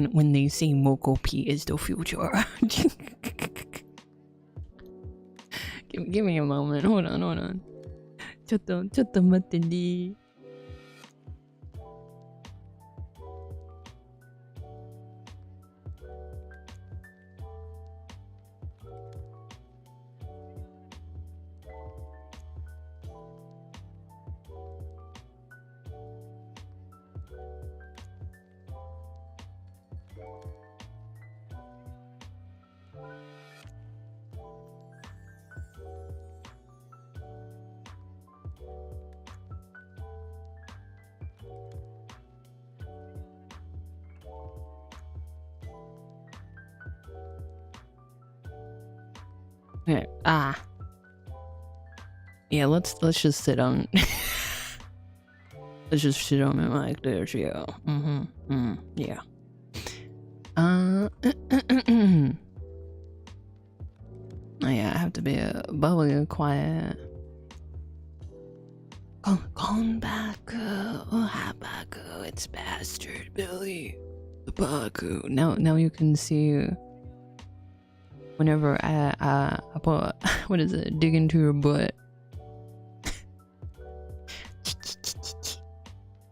when they say Mooko P is the future. give me a moment. Hold on. ちょっと待ってね。Okay. Yeah, let's just sit on let's just sit on it like this, yeah. Yeah. Yeah, I have to be bubbly quiet. Konbaku, Baku, it's Baestard Billy, the Baku. Now you can see whenever I put, what is it, dig into your butt.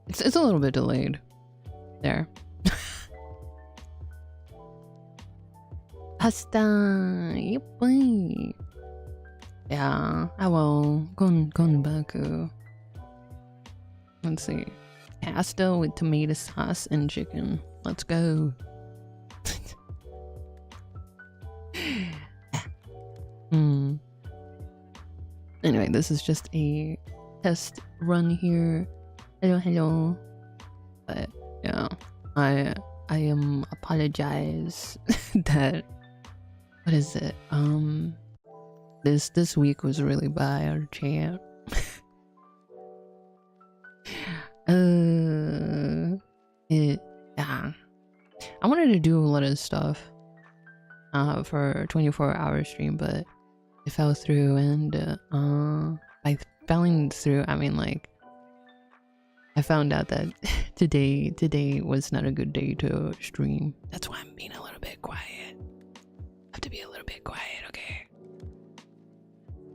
It's a little bit delayed there. Pasta, yippee. Yeah, I will. Konbaku. Let's see. Pasta with tomato sauce and chicken. Let's go. Anyway, this is just a test run here. Hello. But yeah, I apologize that, what is it? This week was really bad, chat. Yeah. I wanted to do a lot of stuff for a 24-hour stream, but it fell through, and by falling through, I mean, like, I found out that today was not a good day to stream. That's why I'm being a little bit quiet. I have to be a little bit quiet, okay?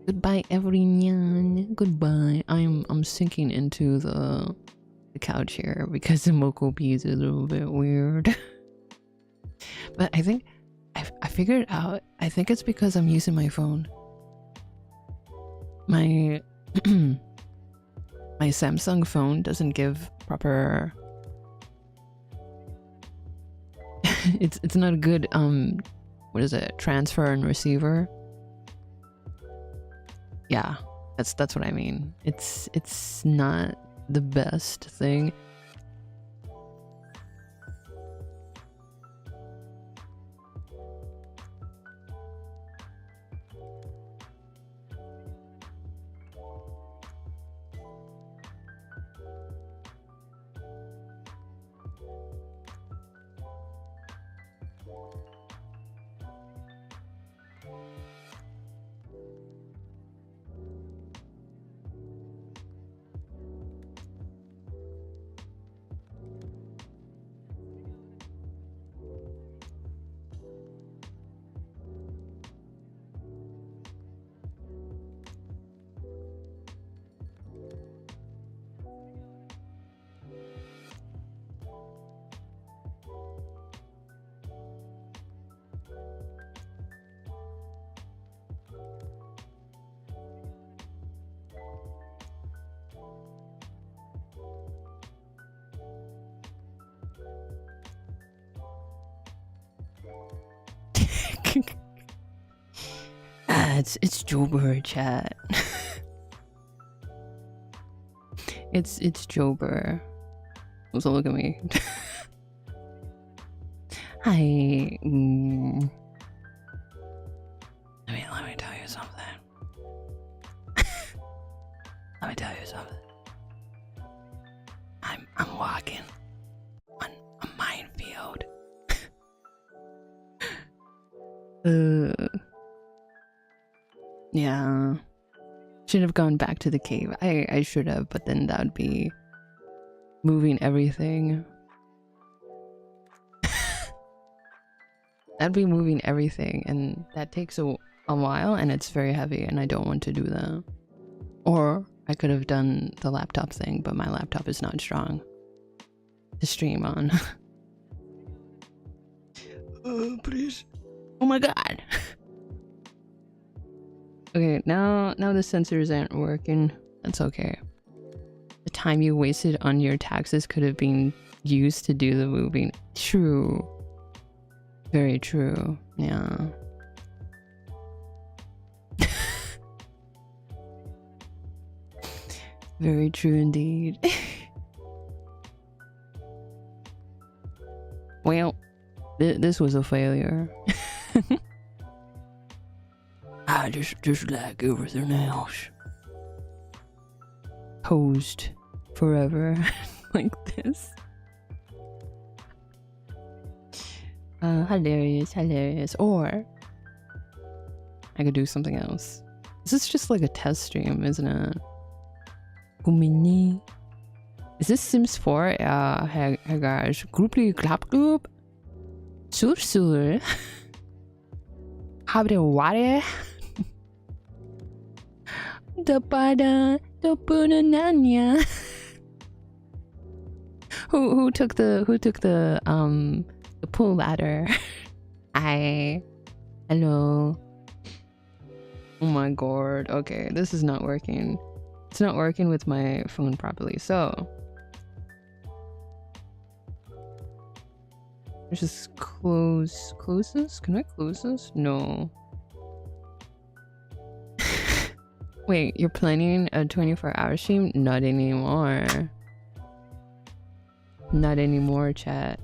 Goodbye, everyone. Goodbye. I'm sinking into the couch here because the Mooko P is a little bit weird. But I think I figured out. I think it's because I'm using my phone. My my Samsung phone doesn't give proper. it's not a good what is it, transfer and receiver. Yeah, that's what I mean. It's not the best thing. It's Jober, chat. it's Jober. So look at me. Hi. Let me tell you something. Let me tell you something. I'm walking on a minefield. Yeah. Should have gone back to the cave. I should have, but then that would be moving everything. I'd be moving everything, and that takes a while, and it's very heavy, and I don't want to do that. Or I could have done the laptop thing, but my laptop is not strong to stream on. Please. Oh my god. Okay, now the sensors aren't working. That's okay. The time you wasted on your taxes could have been used to do the moving. True. Very true. Yeah. Very true indeed. Well, this was a failure. I just like everything else. Posed forever like this. Hilarious. Or I could do something else. This is just like a test stream, isn't it? Is this Sims 4? Ja, Herr Gage. Grouply Glapgloop. Sur. Habre Ware. Dapada. Dopunananya. Who took the pull ladder? Hello. Oh my god. Okay, this is not working. It's not working with my phone properly, so let's just close this? Can I close this? No. Wait, you're planning a 24-hour stream? Not anymore. Not anymore, chat.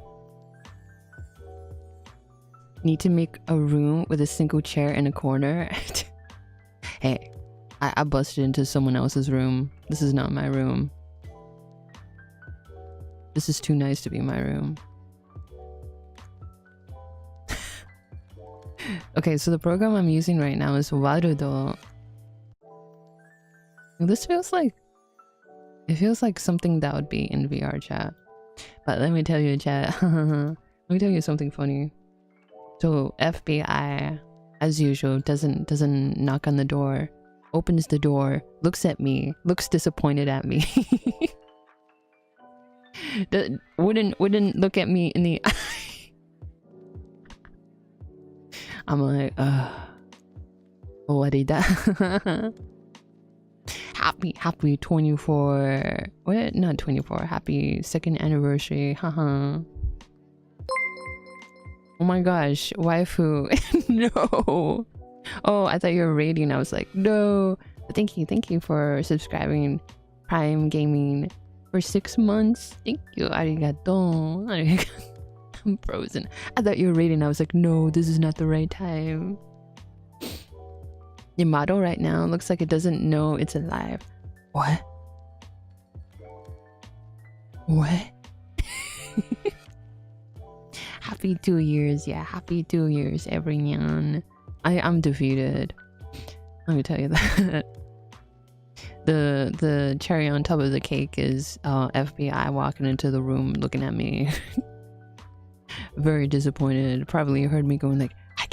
Need to make a room with a single chair in a corner. Hey, I busted into someone else's room. This is not my room. This is too nice to be my room. Okay, so the program I'm using right now is Warudo. This feels like... It feels like something that would be in VR chat. But let me tell you, chat. Let me tell you something funny. So FBI, as usual, doesn't knock on the door. Opens the door, looks at me, looks disappointed at me. wouldn't look at me in the eye. I'm like, what did that? Happy 24. What? Not 24. Happy 2nd anniversary. Haha. Oh my gosh, waifu. No. Oh, I thought you were rating. I was like, no. But thank you for subscribing. Prime Gaming for 6 months. Thank you. Arigato. I'm frozen. I thought you were rating. I was like, no, this is not the right time. Your model right now looks like it doesn't know it's alive. What? What? Happy 2 years. Yeah, happy 2 years, everyone. I'm defeated. Let me tell you that. The cherry on top of the cake is FBI walking into the room looking at me. Very disappointed. Probably heard me going like, I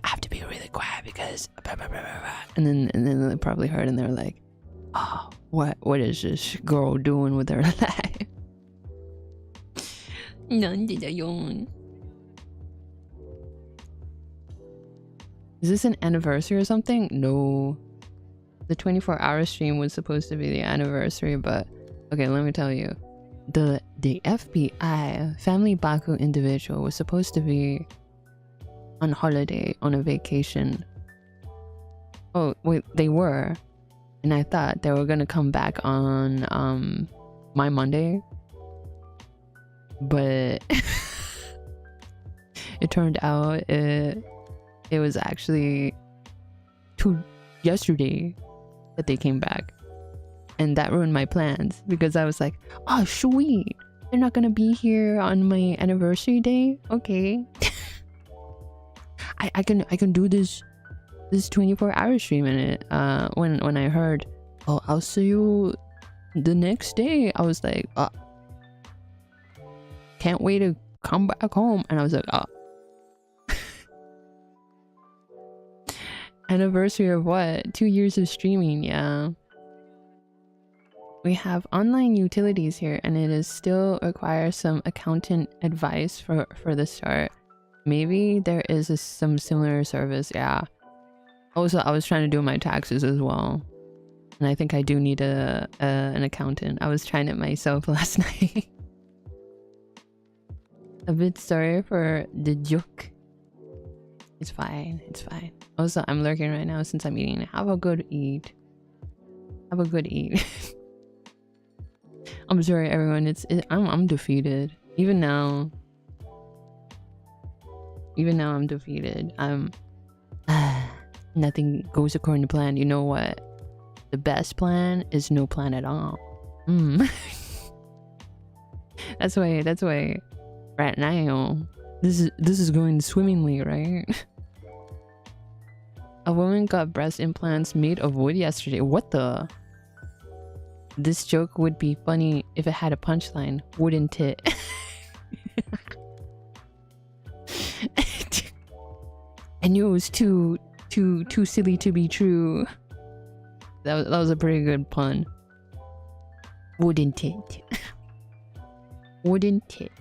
have to be really quiet because blah, blah, blah, blah, blah. And then they probably heard and they're like, oh, what is this girl doing with her life? Is this an anniversary or something? No. The 24-hour stream was supposed to be the anniversary, but okay, let me tell you. The FBI family Baku individual was supposed to be on holiday, on a vacation. Oh, wait, they were. And I thought they were gonna come back on my Monday. But it turned out it was actually yesterday that they came back, and that ruined my plans because I was like, oh sweet, they're not gonna be here on my anniversary day. Okay. I can do this 24-hour stream in it. When I heard, oh, I'll see you the next day, I was like, can't wait to come back home. And I was like, Anniversary of what? 2 years of streaming, yeah. We have online utilities here, and it is still requires some accountant advice for the start. Maybe there is some similar service, yeah. Also, I was trying to do my taxes as well, and I think I do need an accountant. I was trying it myself last night. A bit sorry for the joke. It's fine. It's fine. Also, I'm lurking right now since I'm eating. Have a good eat. Have a good eat. I'm sorry, everyone. I'm defeated. Even now, I'm defeated. Nothing goes according to plan. You know what? The best plan is no plan at all. That's why. Right now, this is going swimmingly, right? A woman got breast implants made of wood yesterday. What the? This joke would be funny if it had a punchline, wouldn't it? I knew it was too silly to be true. That was a pretty good pun. Wouldn't it? Wouldn't it?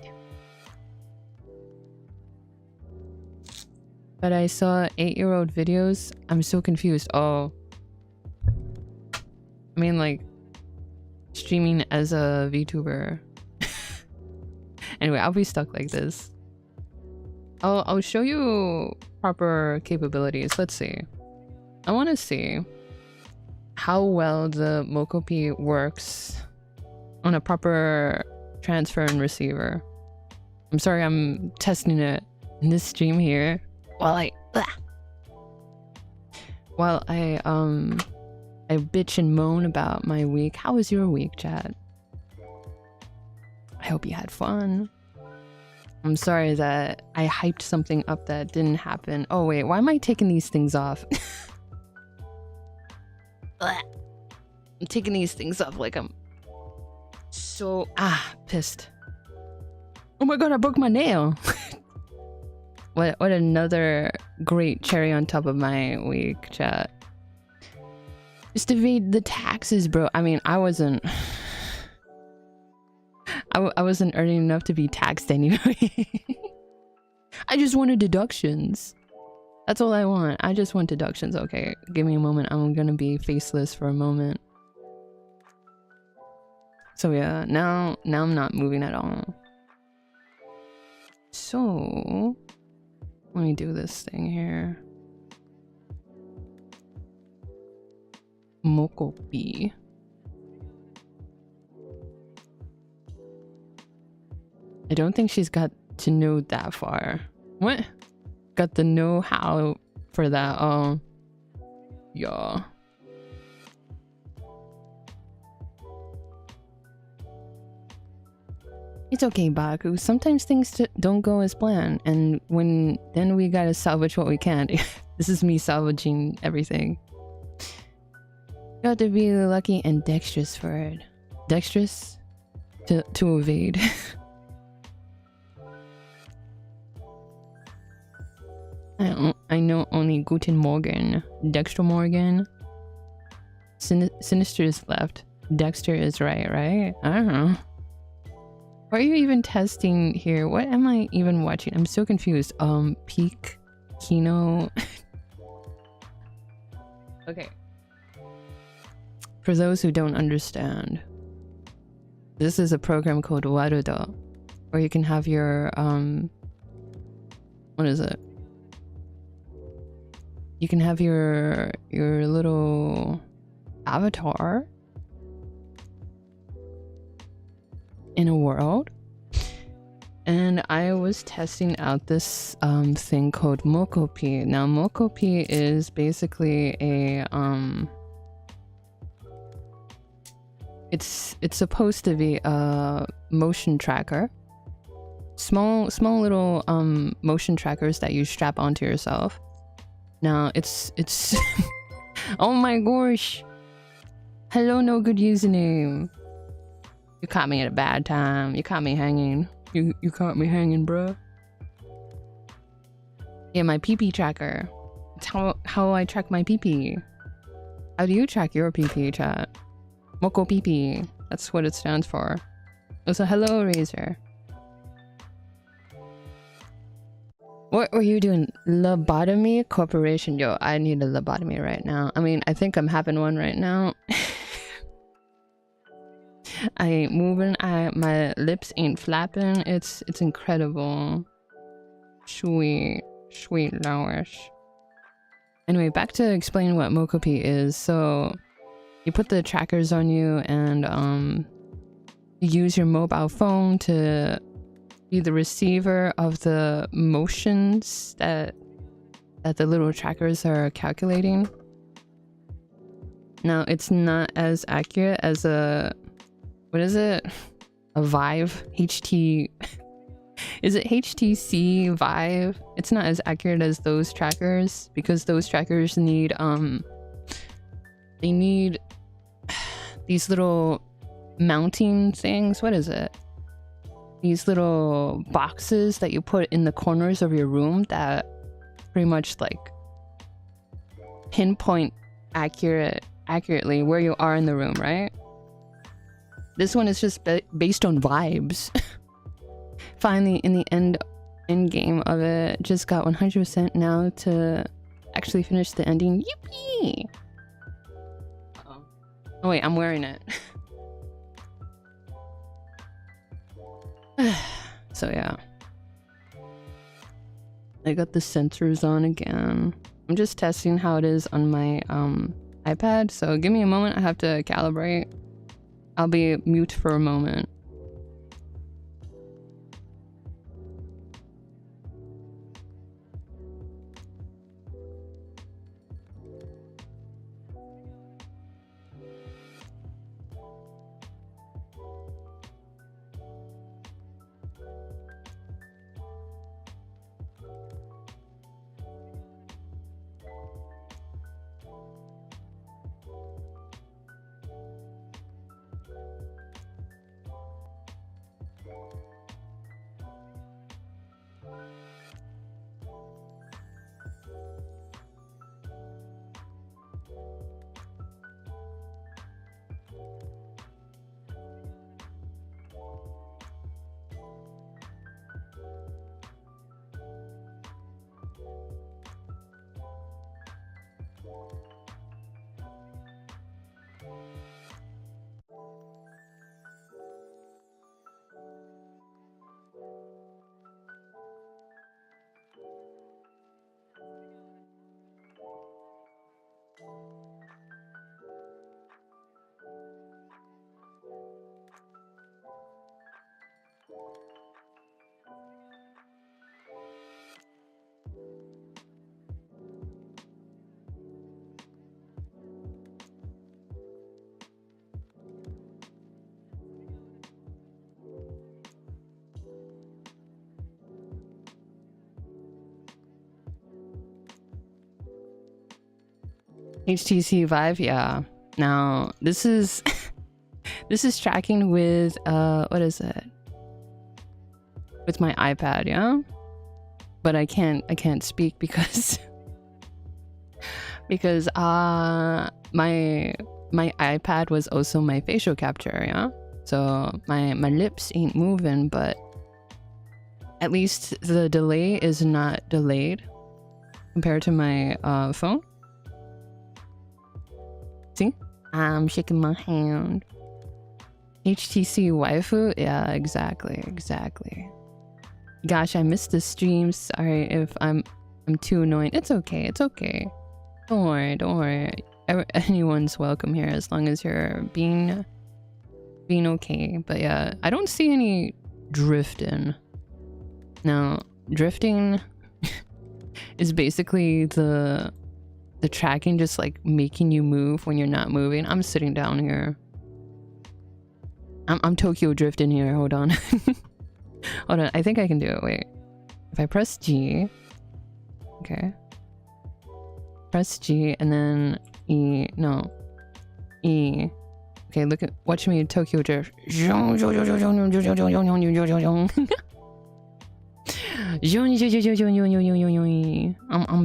But I saw 8-year-old videos. I'm so confused. Oh. I mean, like, streaming as a VTuber. Anyway, I'll be stuck like this. I'll show you proper capabilities. Let's see. I want to see how well the Mooko works on a proper transfer and receiver. I'm sorry, I'm testing it in this stream here. While I bitch and moan about my week. How was your week, chat? I hope you had fun. I'm sorry that I hyped something up that didn't happen. Oh wait, why am I taking these things off? I'm taking these things off like I'm so pissed. Oh my god, I broke my nail. What another great cherry on top of my week, chat. Just evade the taxes, bro. I mean, I wasn't earning enough to be taxed anyway. I just wanted deductions. That's all I want. I just want deductions. Okay, give me a moment. I'm gonna be faceless for a moment. So yeah, now I'm not moving at all. So let me do this thing here. Mooko. I don't think she's got to know that far. What? Got the know-how for that. Yeah. It's okay, Baku. Sometimes things don't go as planned, and then we gotta salvage what we can. This is me salvaging everything. You have to be lucky and dexterous for it. Dexterous? To evade. I know only Guten Morgen. Dexter Morgan. Sinister is left. Dexter is right? I don't know. What are you even testing here? What am I even watching? I'm so confused. Peak, Kino. Okay. For those who don't understand, this is a program called Warudo, where you can have your what is it? You can have your little avatar in a world, and I was testing out this thing called Mooko. Now Mooko is basically a it's supposed to be a motion tracker, small little motion trackers that you strap onto yourself. Now it's oh my gosh, hello, no good username. You caught me at a bad time. You caught me hanging. You caught me hanging, bruh. Yeah, my PP tracker. It's how I track my PP. How do you track your PP, chat? Mooko PP. That's what it stands for. So hello, Razor. What were you doing? Lobotomy corporation. Yo, I need a lobotomy right now. I mean, I think I'm having one right now. I ain't moving. My lips ain't flapping. It's incredible. Sweet Lowish. Anyway, back to explaining what Mokopi is. So you put the trackers on you and you use your mobile phone to be the receiver of the motions that the little trackers are calculating. Now, it's not as accurate as a... What is it? A Vive? Is it HTC Vive? It's not as accurate as those trackers because those trackers need they need these little mounting things. What is it? These little boxes that you put in the corners of your room that pretty much like pinpoint accurately where you are in the room, right? This one is just based on vibes. Finally, in the end game of it, just got 100% now to actually finish the ending. Yippee! Uh-oh. Oh wait, I'm wearing it. So yeah. I got the sensors on again. I'm just testing how it is on my iPad, so give me a moment, I have to calibrate. I'll be mute for a moment. HTC Vive, yeah. Now this is this is tracking with what is it? With my iPad, yeah. But I can't speak because because my iPad was also my facial capture, yeah. So my lips ain't moving, but at least the delay is not delayed compared to my phone. See? I'm shaking my hand. HTC waifu? Yeah, exactly. Gosh, I missed the stream. Sorry if I'm too annoying. It's okay. Don't worry. Anyone's welcome here as long as you're being okay. But yeah, I don't see any drifting. Now, drifting is basically the tracking just like making you move when you're not moving. I'm sitting down here. I'm Tokyo drifting here. Hold on. Hold on. I think I can do it. Wait. If I press G. Okay. Press G and then E. No. E. Okay, watch me Tokyo drift. I'm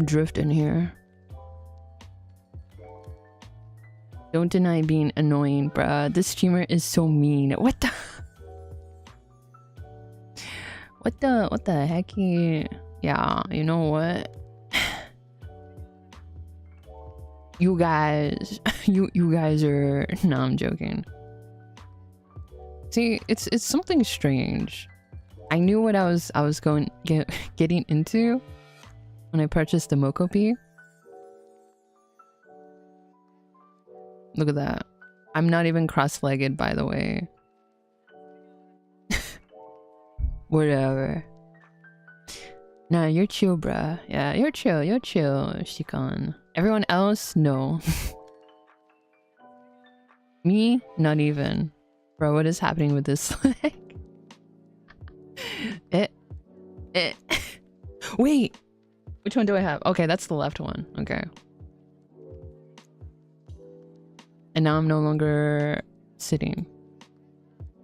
drifting here. Don't deny being annoying, bruh. This streamer is so mean. What the? What the hecky? Yeah, you know what? You guys, you guys are. No, I'm joking. See, it's something strange. I knew what I was getting into when I purchased the Mooko P. Look at that. I'm not even cross-legged, by the way. Whatever. Nah, you're chill, bruh. Yeah, you're chill, Shikan. Everyone else, no. Me, not even. Bro, what is happening with this leg? Wait! Which one do I have? Okay, that's the left one. Okay. And now I'm no longer sitting.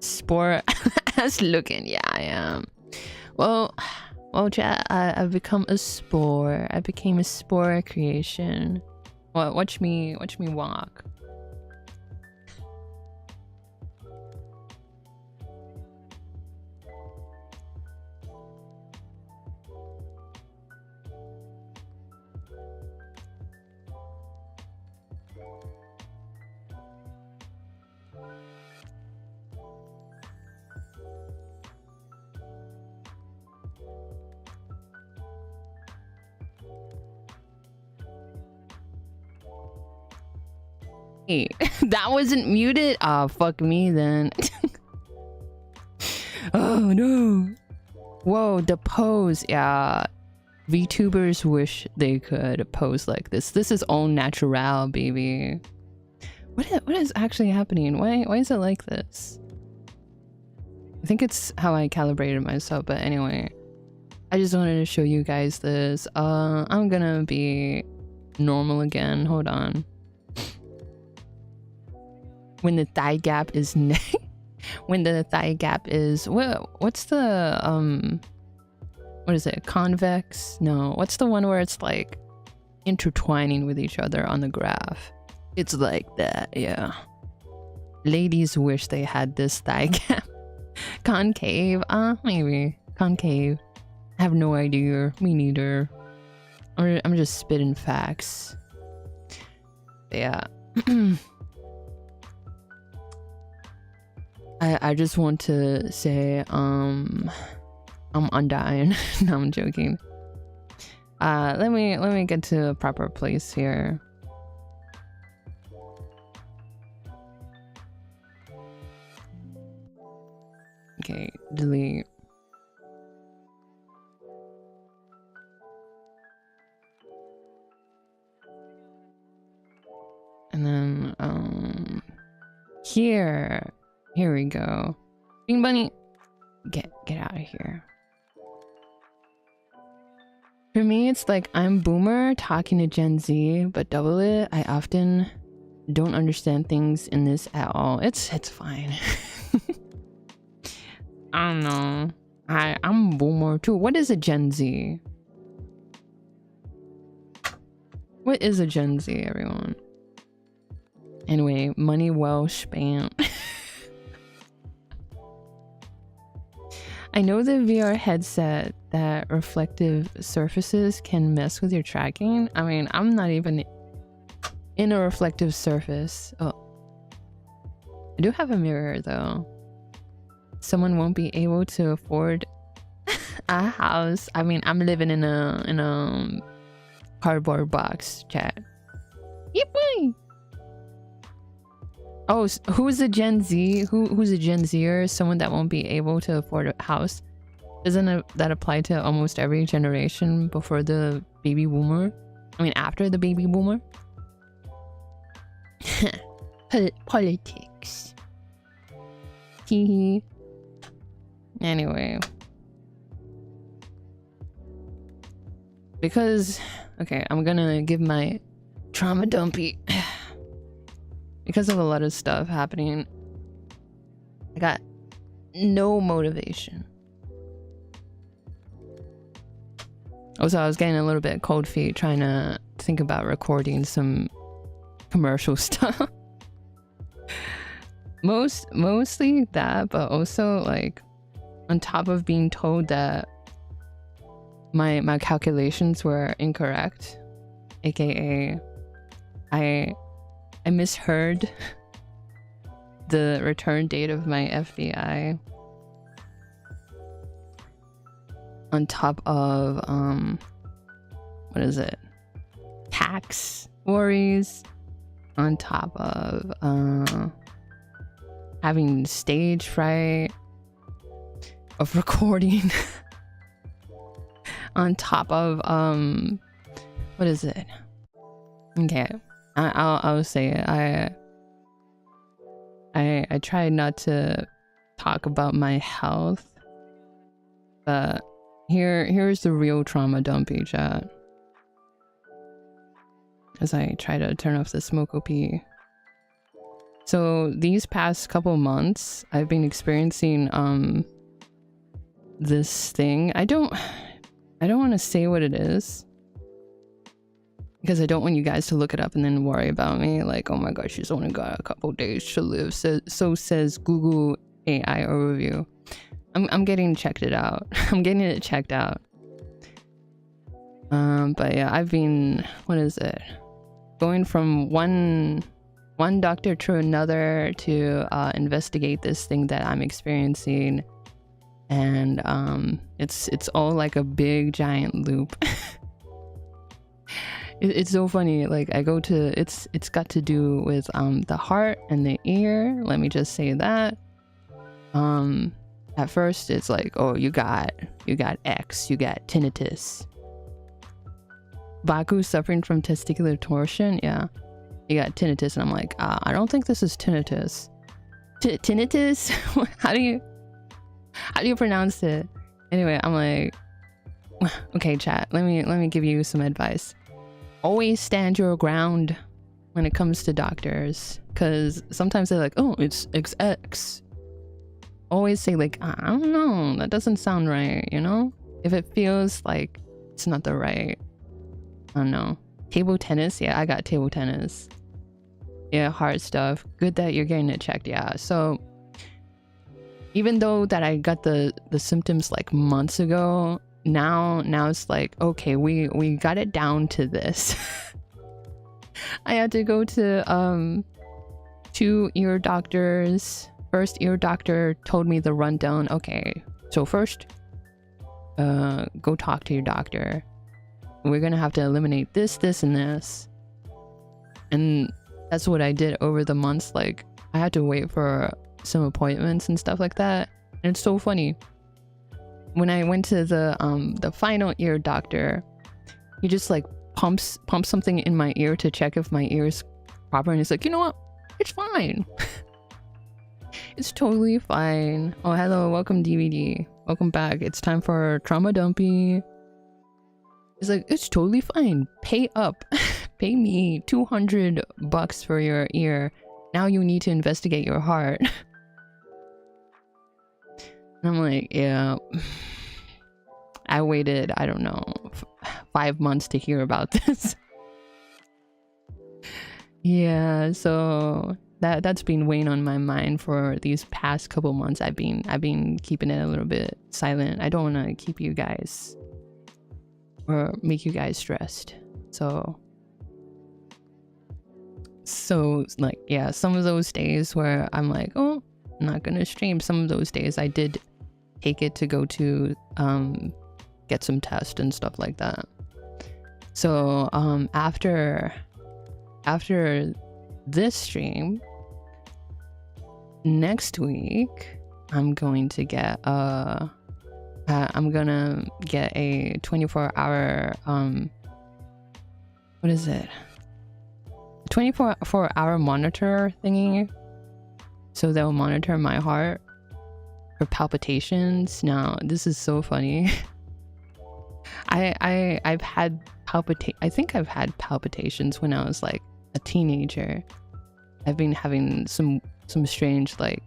Spore ass looking. Yeah, I am. Well, chat, I've become a spore. I became a spore creation. Well, watch me walk. That wasn't muted? Oh, fuck me then. Oh no. Whoa, the pose. Yeah. VTubers wish they could pose like this. This is all natural, baby. What is actually happening? Why is it like this? I think it's how I calibrated myself, but anyway. I just wanted to show you guys this. I'm gonna be normal again. Hold on. When the thigh gap is when the thigh gap is what's the what is it, convex? No, what's the one where it's like intertwining with each other on the graph? It's like that. Yeah, ladies wish they had this thigh gap. Concave, maybe concave. I have no idea. Me neither. I'm just spitting facts. But yeah. I just want to say, I'm undying. No, I'm joking. Let me get to a proper place here. Okay, delete. And then here we go. Bean Bunny, get out of here. For me, it's like I'm boomer talking to Gen Z, but double it. I often don't understand things in this at all. It's fine. I don't know. I'm boomer too. What is a Gen Z? What is a Gen Z, everyone? Anyway, money well spent. I know the VR headset that reflective surfaces can mess with your tracking. I mean, I'm not even in a reflective surface. Oh, I do have a mirror though. Someone won't be able to afford a house. I mean, I'm living in a cardboard box, chat. Yep. Oh, who's a Gen Z? Who's a Gen Zer? Someone that won't be able to afford a house. Doesn't that apply to almost every generation before the baby boomer? I mean, after the baby boomer? Politics. Hee. Anyway. Because, okay, I'm gonna give my trauma dumpy. Because of a lot of stuff happening, I got no motivation. Also, I was getting a little bit cold feet trying to think about recording some commercial stuff. Mostly that, but also like on top of being told that my calculations were incorrect, aka I misheard the return date of my FBI, on top of what is it, tax worries, on top of having stage fright of recording, on top of what is it, okay, I'll say it. I try not to talk about my health, but here's the real trauma dumpy chat, as I try to turn off the smoke OP. So these past couple months I've been experiencing this thing. I don't want to say what it is, because I don't want you guys to look it up and then worry about me like, oh my gosh, she's only got a couple days to live, so says Google AI overview. I'm getting checked it out. I'm getting it checked out. But yeah, I've been, what is it, going from one doctor to another to investigate this thing that I'm experiencing, and it's all like a big giant loop. It's so funny. Like I go to, it's got to do with the heart and the ear. Let me just say that. At first it's like, oh, you got X, you got tinnitus. Baku suffering from testicular torsion. Yeah, you got tinnitus, and I'm like, I don't think this is tinnitus. Tinnitus? How do you pronounce it? Anyway, I'm like, okay, chat. Let me give you some advice. Always stand your ground when it comes to doctors, because sometimes they're like, oh, it's XX. Always say like, I don't know, that doesn't sound right, you know? If it feels like it's not the right, I don't know. Table tennis? Yeah, I got table tennis. Yeah, hard stuff. Good that you're getting it checked. Yeah, so even though that I got the symptoms like months ago, now it's like, okay, we got it down to this. I had to go to 2 ear doctors. First ear doctor told me the rundown. Okay, so first go talk to your doctor. We're gonna have to eliminate this, and this, and that's what I did over the months. Like I had to wait for some appointments and stuff like that. And it's so funny, when I went to the final ear doctor, he just like pumps something in my ear to check if my ear's proper, and he's like, you know what, it's fine. It's totally fine. Oh, hello, welcome DVD, welcome back. It's time for trauma dumpy. It's like, it's totally fine, pay up. Pay me $200 for your ear. Now you need to investigate your heart. And I'm like, yeah, I waited, I don't know, 5 months to hear about this. Yeah, so that's been weighing on my mind for these past couple months. I've been keeping it a little bit silent. I don't want to keep you guys or make you guys stressed. So like, yeah, some of those days where I'm like, oh, I'm not gonna stream, some of those days I did take it to go to get some tests and stuff like that. So after this stream next week, I'm going to get a 24-hour what is it, 24-hour monitor thingy, so they'll monitor my heart for palpitations. Now this is so funny. I've had I think I've had palpitations when I was like a teenager. I've been having some strange like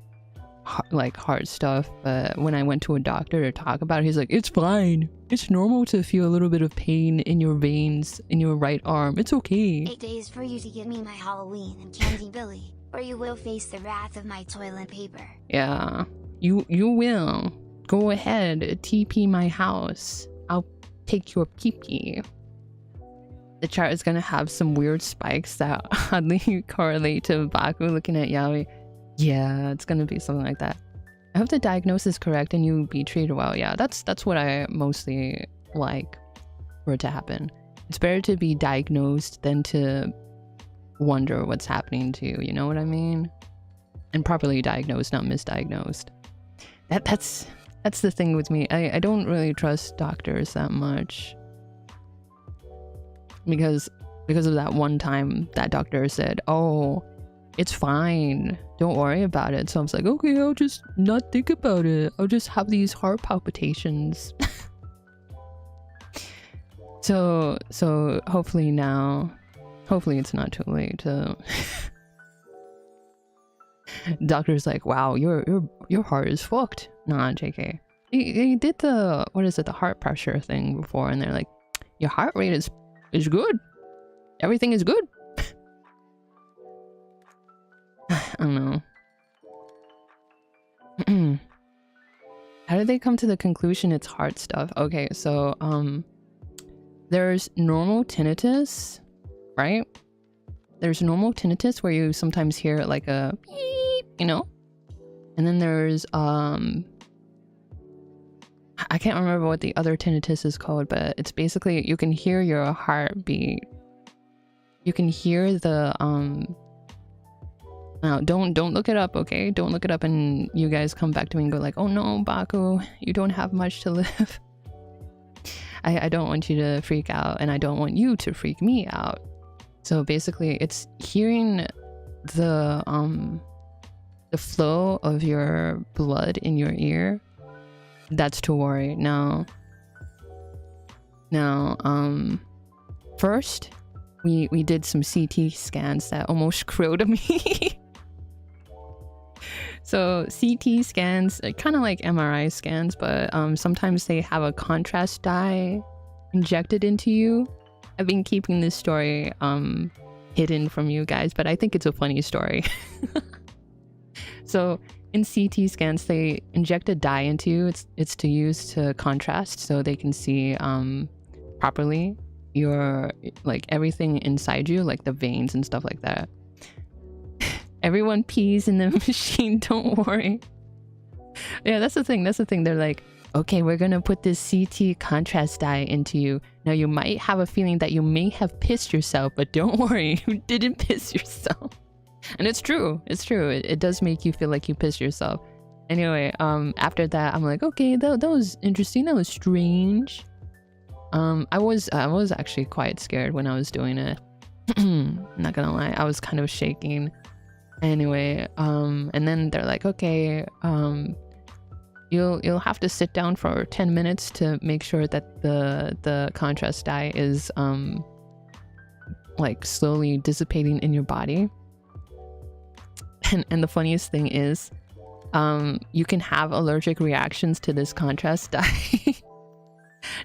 heart stuff, but when I went to a doctor to talk about it, he's like, it's fine, it's normal to feel a little bit of pain in your veins in your right arm, it's okay. 8 days for you to get me my Halloween and Candy Billy. or you will face the wrath of my toilet paper. Yeah, you will. Go ahead, TP my house. I'll take your pee-pee. The chart is gonna have some weird spikes that oddly correlate to Baku looking at Yaoi. Yeah, it's gonna be something like that. I hope the diagnosis is correct and you be treated well. Yeah, that's what I mostly like for it to happen. It's better to be diagnosed than to wonder what's happening to you. You know what I mean? And properly diagnosed, not misdiagnosed. That's the thing with me. I don't really trust doctors that much. Because of that one time that doctor said, oh, it's fine, don't worry about it. So I was like, okay, I'll just not think about it. I'll just have these heart palpitations. So hopefully it's not too late to doctor's like, wow, your heart is fucked. Nah, JK. He did the, what is it, the heart pressure thing before, and they're like, your heart rate is good. Everything is good. I don't know. How did they come to the conclusion it's heart stuff? Okay, so there's normal tinnitus, right? There's normal tinnitus where you sometimes hear like a beep, you know? And then there's I can't remember what the other tinnitus is called, but it's basically you can hear your heartbeat. You can hear the now don't look it up, okay? Don't look it up and you guys come back to me and go like, oh no, Baku, you don't have much to live. I don't want you to freak out, and I don't want you to freak me out. So basically it's hearing the flow of your blood in your ear. That's to worry. Now first we did some CT scans that almost killed me. So CT scans are kind of like MRI scans, but sometimes they have a contrast dye injected into you. I've been keeping this story hidden from you guys, but I think it's a funny story. So in CT scans, they inject a dye into you. It's to use to contrast so they can see properly your, like, everything inside you, like the veins and stuff like that. Everyone pees in the machine, don't worry. Yeah, that's the thing. They're like, okay, we're gonna put this CT contrast dye into you. Now you might have a feeling that you may have pissed yourself, but don't worry, you didn't piss yourself. And it's true. It does make you feel like you pissed yourself. Anyway, after that, I'm like, okay, that was interesting. That was strange. I was actually quite scared when I was doing it. Not gonna lie, I was kind of shaking. Anyway, and then they're like, okay, you'll have to sit down for 10 minutes to make sure that the contrast dye is like slowly dissipating in your body. And the funniest thing is, you can have allergic reactions to this contrast dye.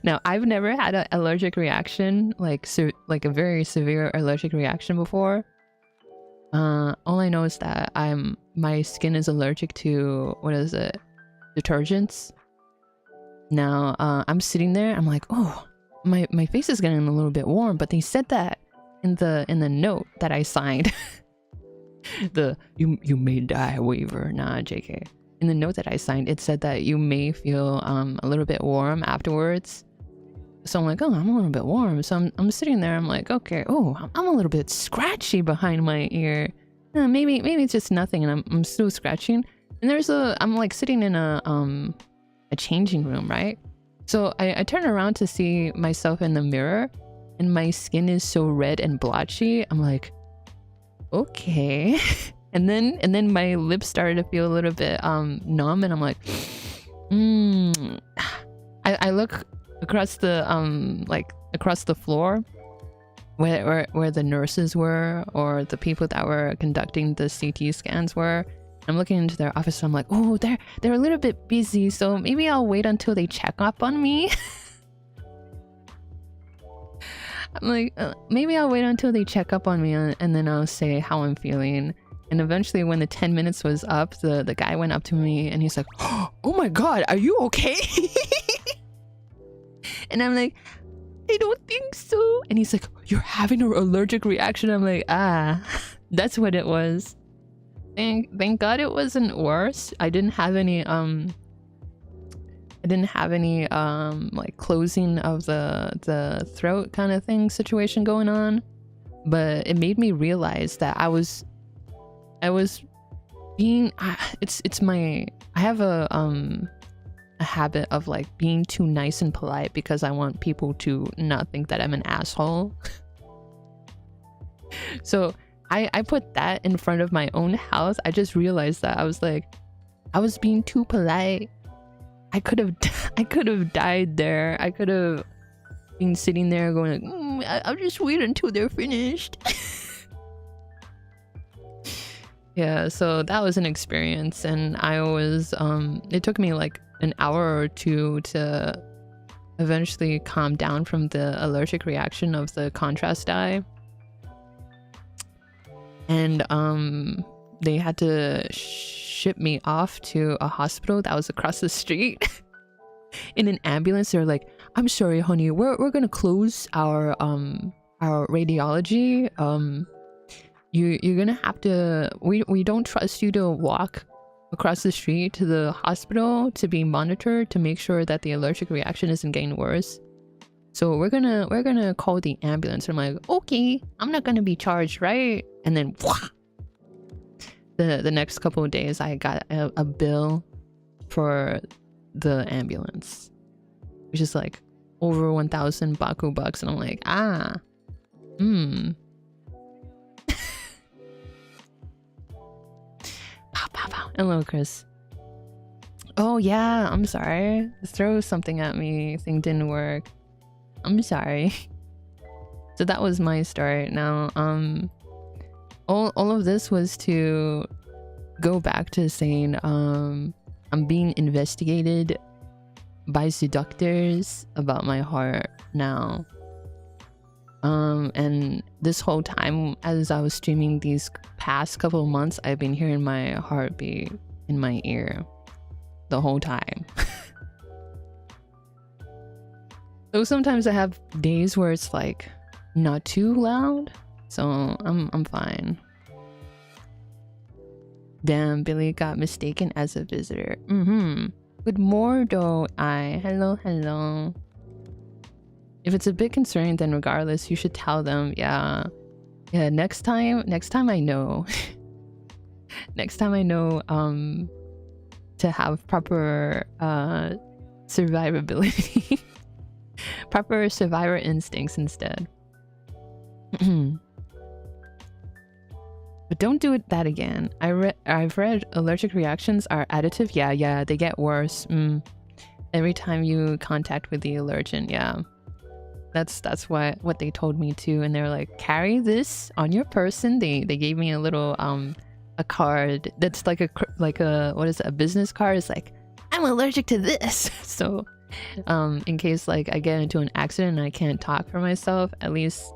Now, I've never had an allergic reaction, like a very severe allergic reaction before. All I know is that my skin is allergic to, what is it, detergents. Now, I'm sitting there, I'm like, oh, my face is getting a little bit warm, but they said that in the note that I signed. You may die waiver. Nah, JK. In the note that I signed, it said that you may feel a little bit warm afterwards. So I'm like, oh, I'm a little bit warm. So I'm sitting there, I'm like, okay, oh, I'm a little bit scratchy behind my ear. Maybe it's just nothing, and I'm still scratching. And I'm like sitting in a changing room, right? So I turn around to see myself in the mirror, and my skin is so red and blotchy. I'm like, okay. And then my lips started to feel a little bit numb, and I'm like, I look across the across the floor where the nurses were, or the people that were conducting the CT scans were. I'm looking into their office, and I'm like, oh, they're a little bit busy, so maybe I'll wait until they check up on me. I'm like, maybe I'll wait until they check up on me, and then I'll say how I'm feeling. And eventually when the 10 minutes was up, the guy went up to me and he's like, oh my god, are you okay? And I'm like, I don't think so. And he's like, you're having an allergic reaction. I'm like, that's what it was. Thank god it wasn't worse. I didn't have any like closing of the throat kind of thing situation going on, but it made me realize that I was being I have a habit of like being too nice and polite because I want people to not think that I'm an asshole. So I put that in front of my own house. I just realized that I was being too polite. I could have died there. I could have been sitting there going like, I'll just wait until they're finished. Yeah, so that was an experience, and I was it took me like an hour or two to eventually calm down from the allergic reaction of the contrast dye. And they had to ship me off to a hospital that was across the street. In an ambulance. They're like, I'm sorry honey, we're gonna close our radiology. You're gonna have to, we don't trust you to walk across the street to the hospital to be monitored to make sure that the allergic reaction isn't getting worse. So we're gonna call the ambulance. I'm like, okay, I'm not gonna be charged, right? And then the next couple of days I got a bill for the ambulance, which is like over 1,000 Baku bucks, and I'm like, Hello, Chris. Oh yeah, I'm sorry. Throw something at me thing didn't work. I'm sorry. So that was my story. Now, all of this was to go back to saying, I'm being investigated by seductors about my heart now. And this whole time, as I was streaming these past couple of months, I've been hearing my heartbeat in my ear the whole time. So sometimes I have days where it's like not too loud, so I'm fine. Damn, Billy got mistaken as a visitor. Good morning, hello. If it's a bit concerning, then regardless, you should tell them. Yeah, next time I know. Next time I know to have proper survivability. Proper survivor instincts instead. But don't do that again. I've read allergic reactions are additive. Yeah, they get worse. Every time you contact with the allergen. Yeah, that's what they told me too. And they're like, carry this on your person. They gave me a little a card that's like a what is it, a business card. It's like, I'm allergic to this. So in case like I get into an accident and I can't talk for myself, at least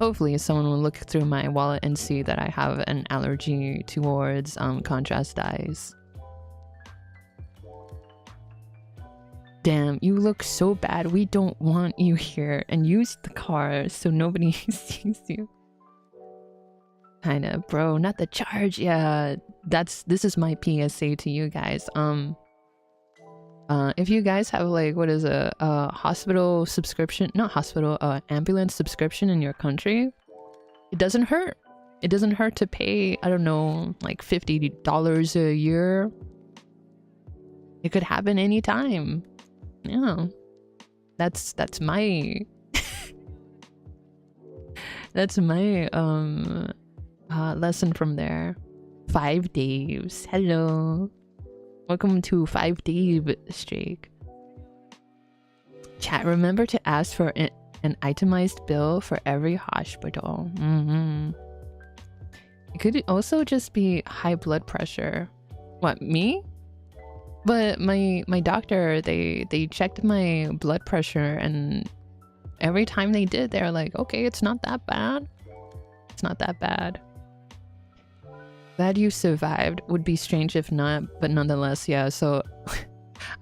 hopefully someone will look through my wallet and see that I have an allergy towards contrast dyes. Damn, you look so bad. We don't want you here, and use the car so nobody sees you. Kinda, bro, not the charge. Yeah, this is my PSA to you guys. If you guys have like, what is a hospital subscription, not hospital, ambulance subscription in your country, it doesn't hurt. It doesn't hurt to pay, I don't know, like $50 a year. It could happen anytime. Yeah, that's my that's my lesson from there. 5 days. Hello. Welcome to 5 day streak. Chat, remember to ask for an itemized bill for every hospital. It could also just be high blood pressure. What, me? But my doctor, they checked my blood pressure, and every time they did, they're like, okay, it's not that bad. It's not that bad. glad you survived. Would be strange if not, but nonetheless, yeah. So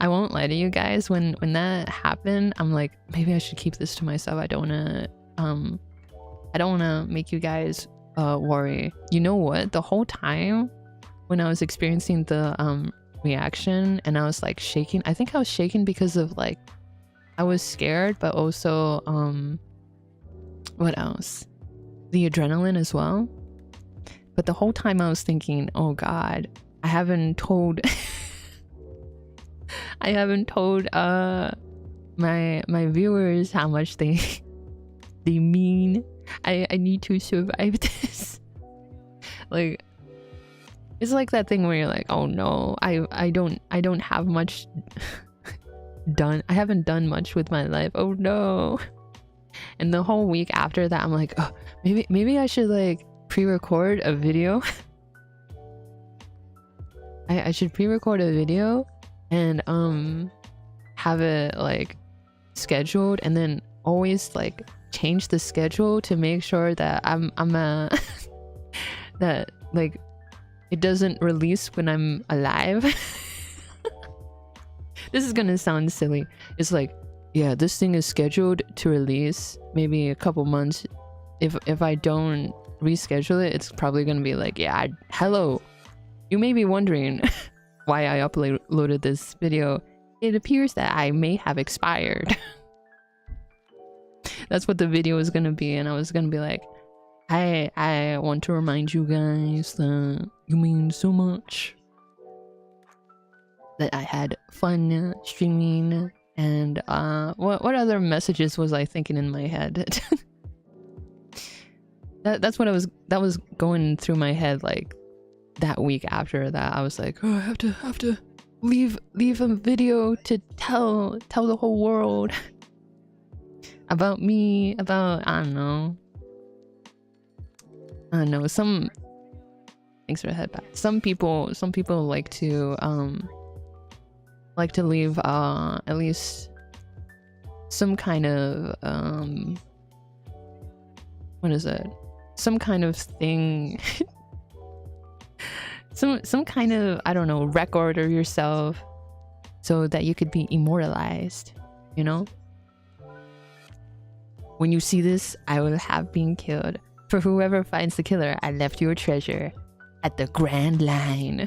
I won't lie to you guys. When that happened, I'm like, maybe I should keep this to myself. I don't wanna make you guys worry. You know what? The whole time when I was experiencing the reaction and I was like shaking, I think I was shaking because of like I was scared, but also what else? The adrenaline as well. But the whole time I was thinking, oh god, I haven't told my viewers how much they mean. I need to survive this. Like, it's like that thing where you're like, oh no, I don't have much done. I haven't done much with my life. Oh no. And the whole week after that, I'm like, oh, maybe I should like pre-record a video. I should pre-record a video and have it like scheduled, and then always like change the schedule to make sure that I'm that like it doesn't release when I'm alive. This is gonna sound silly. It's like, yeah, this thing is scheduled to release maybe a couple months. If I don't reschedule it, it's probably gonna be like, yeah, hello, you may be wondering why I uploaded this video. It appears that I may have expired. That's what the video is gonna be, and I was gonna be like, I want to remind you guys that you mean so much, that I had fun streaming, and what other messages was I thinking in my head? That's what that was going through my head like that week after that. I was like, oh, I have to leave a video to tell the whole world about me, about I don't know, some thanks for the head back. Some people like to leave at least some kind of what is it? Some kind of thing. some kind of, I don't know, record of yourself so that you could be immortalized, you know? When you see this, I will have been killed. For whoever finds the killer, I left your treasure at the Grand Line.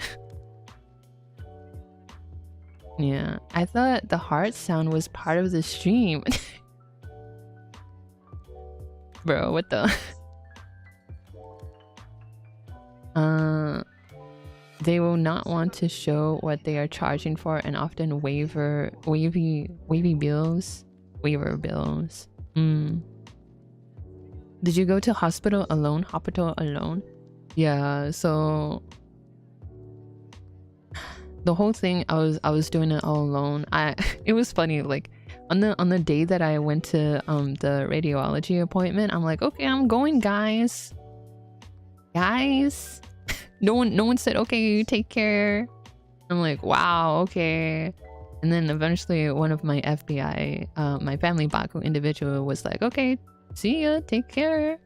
Yeah, I thought the heart sound was part of the stream. Bro, what the? They will not want to show what they are charging for, and often waiver bills. Did you go to hospital alone? Yeah, so the whole thing, I was doing it all alone. It was funny, like on the day that I went to the radiology appointment, I'm like, okay, I'm going, guys. No one said, okay, take care. I'm like, wow, okay. And then eventually one of my FBI, my family Baku individual was like, okay, see ya, take care.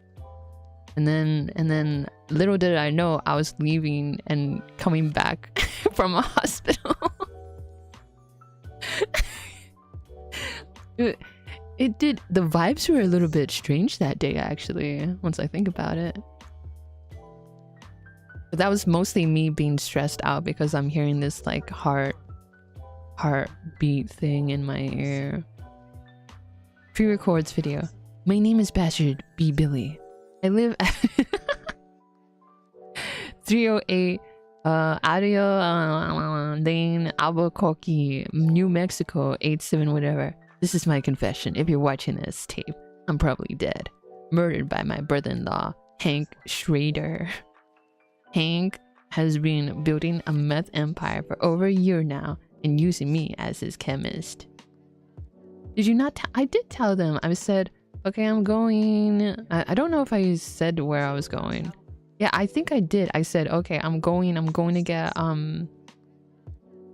And then little did I know I was leaving and coming back from a hospital. It did, the vibes were a little bit strange that day actually, once I think about it. But that was mostly me being stressed out because I'm hearing this like heartbeat thing in my ear. Pre-records video. My name is Baestard Billy. I live at 308 Audio Lane, Albuquerque, New Mexico, 87 whatever. This is my confession. If you're watching this tape, I'm probably dead. Murdered by my brother-in-law, Hank Schrader. Hank has been building a meth empire for over a year now and using me as his chemist. Did you not? I did tell them. I said, okay, I'm going. I don't know if I said where I was going. Yeah, I think I did. I said, okay, I'm going to get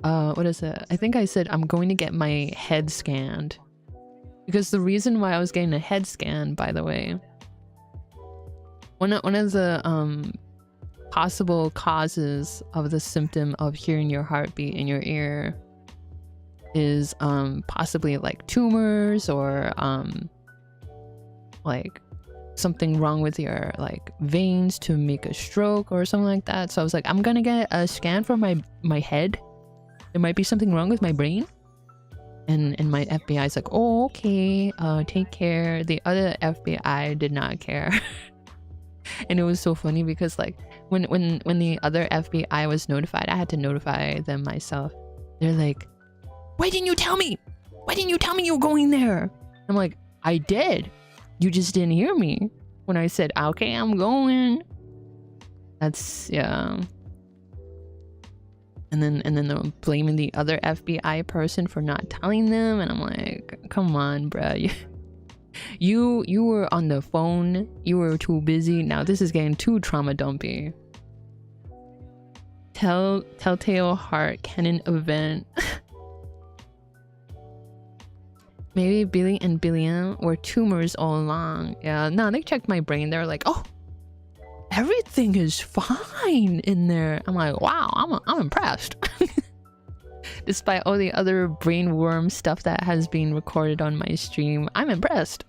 what is it? I think I said I'm going to get my head scanned. Because the reason why I was getting a head scan, by the way, one of the possible causes of the symptom of hearing your heartbeat in your ear is possibly like tumors or like something wrong with your like veins to make a stroke or something like that. So I was like, I'm gonna get a scan for my head. There might be something wrong with my brain. And my FBI is like, oh, okay, take care. The other FBI did not care. And it was so funny because like when the other FBI was notified, I had to notify them myself. They're like, why didn't you tell me? Why didn't you tell me you were going there? I'm like, I did. You just didn't hear me when I said, okay, I'm going. That's, yeah. And then they're blaming the other FBI person for not telling them. And I'm like, come on, bruh. You were on the phone. You were too busy. Now this is getting too trauma dumpy. Telltale heart canon event. Maybe Billy and Billiam were tumors all along. Yeah, no, they checked my brain. They're like, oh, everything is fine in there. I'm like, wow, I'm impressed. Despite all the other brainworm stuff that has been recorded on my stream, I'm impressed.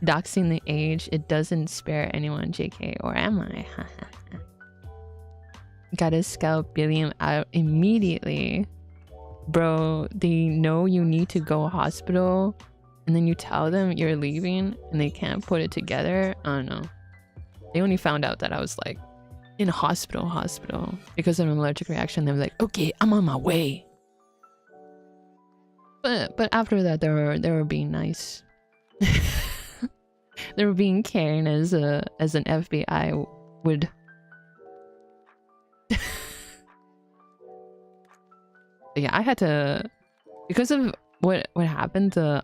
Doxing the age, it doesn't spare anyone, JK, or am I? Gotta scout Billiam out immediately. Bro, they know you need to go hospital and then you tell them you're leaving and they can't put it together. I don't know. They only found out that I was like in hospital because of an allergic reaction. They were like, okay, I'm on my way. But after that, they were being nice. They were being caring as an FBI would. Yeah, I had to, because of what happened, the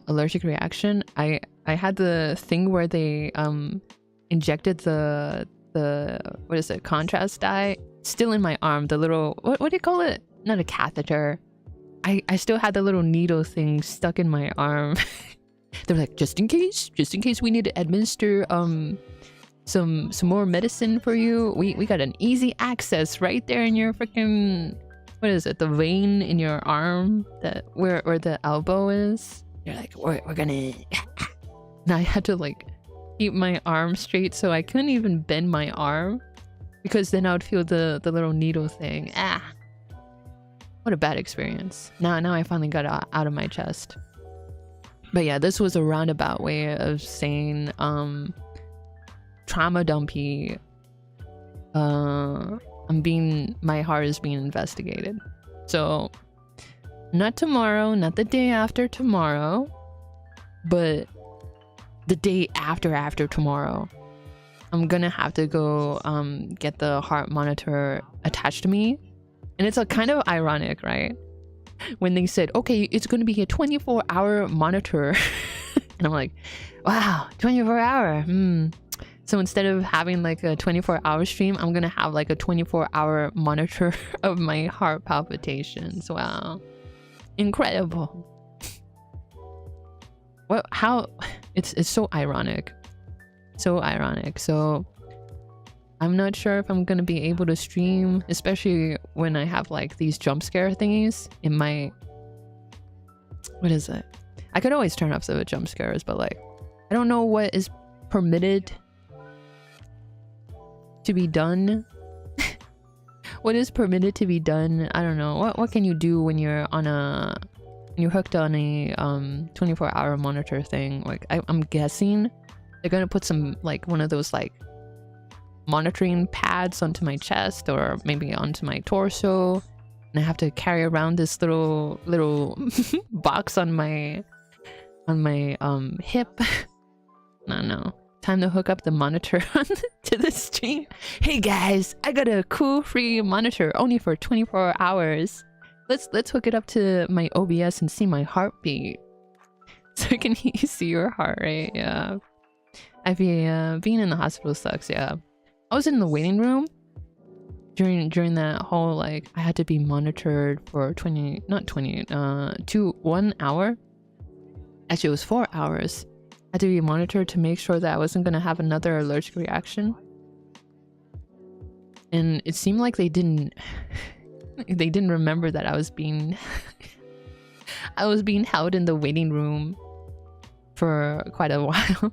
allergic reaction. I had the thing where they injected the what is it, contrast dye still in my arm. The little what do you call it? Not a catheter. I still had the little needle thing stuck in my arm. They were like, just in case we need to administer some more medicine for you. We got an easy access right there in your freaking, what is it, the vein in your arm, that where the elbow is. You're like, we're gonna and I had to like keep my arm straight, so I couldn't even bend my arm because then I would feel the little needle thing. What a bad experience. Now I finally got it out of my chest. But yeah, this was a roundabout way of saying trauma dumpy. My heart is being investigated. So not tomorrow, not the day after tomorrow, but the day after tomorrow. I'm gonna have to go get the heart monitor attached to me. And it's a kind of ironic, right? When they said, okay, it's gonna be a 24-hour monitor. And I'm like, wow, 24-hour. So instead of having like a 24-hour stream, I'm gonna have like a 24-hour monitor of my heart palpitations. Wow, incredible. Well, how it's so ironic, so I'm not sure if I'm gonna be able to stream, especially when I have like these jump scare thingies in my, what is it? I could always turn off the jump scares, but like I don't know what is permitted to be done. What is permitted to be done? I don't know. What can you do when you're hooked on a 24-hour monitor thing? Like I'm guessing they're gonna put some like one of those like monitoring pads onto my chest or maybe onto my torso, and I have to carry around this little box on my hip. I don't know. Time to hook up the monitor to the stream. Hey guys, I got a cool free monitor only for 24 hours. Let's hook it up to my OBS and see my heartbeat. So I can see your heart rate. Yeah. Being in the hospital sucks. Yeah. I was in the waiting room during that whole like I had to be monitored for 1 hour. Actually, it was 4 hours. had to be monitored to make sure that I wasn't gonna have another allergic reaction. And it seemed like they didn't remember that I was being held in the waiting room for quite a while.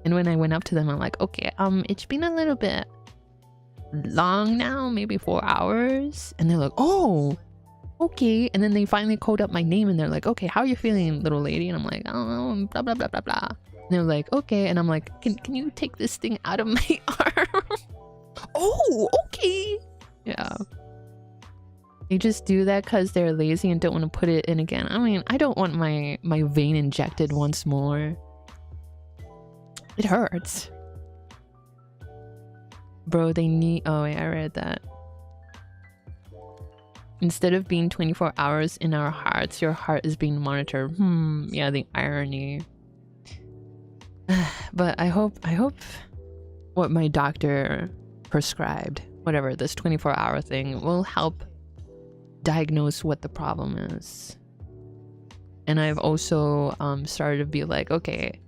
And when I went up to them, I'm like, okay, it's been a little bit long now, maybe 4 hours. And they're like, oh, okay. And then they finally called up my name and they're like, okay, how are you feeling, little lady? And I'm like, oh, blah blah blah blah blah. And they're like, okay. And I'm like, can you take this thing out of my arm? Oh, okay. Yeah. They just do that because they're lazy and don't want to put it in again. I mean, I don't want my vein injected once more. It hurts. Bro, they need... Oh, wait, I read that. Instead of being 24 hours in our hearts, your heart is being monitored. Yeah, the irony. But I hope what my doctor prescribed, whatever, this 24-hour thing, will help diagnose what the problem is. And I've also started to be like, okay,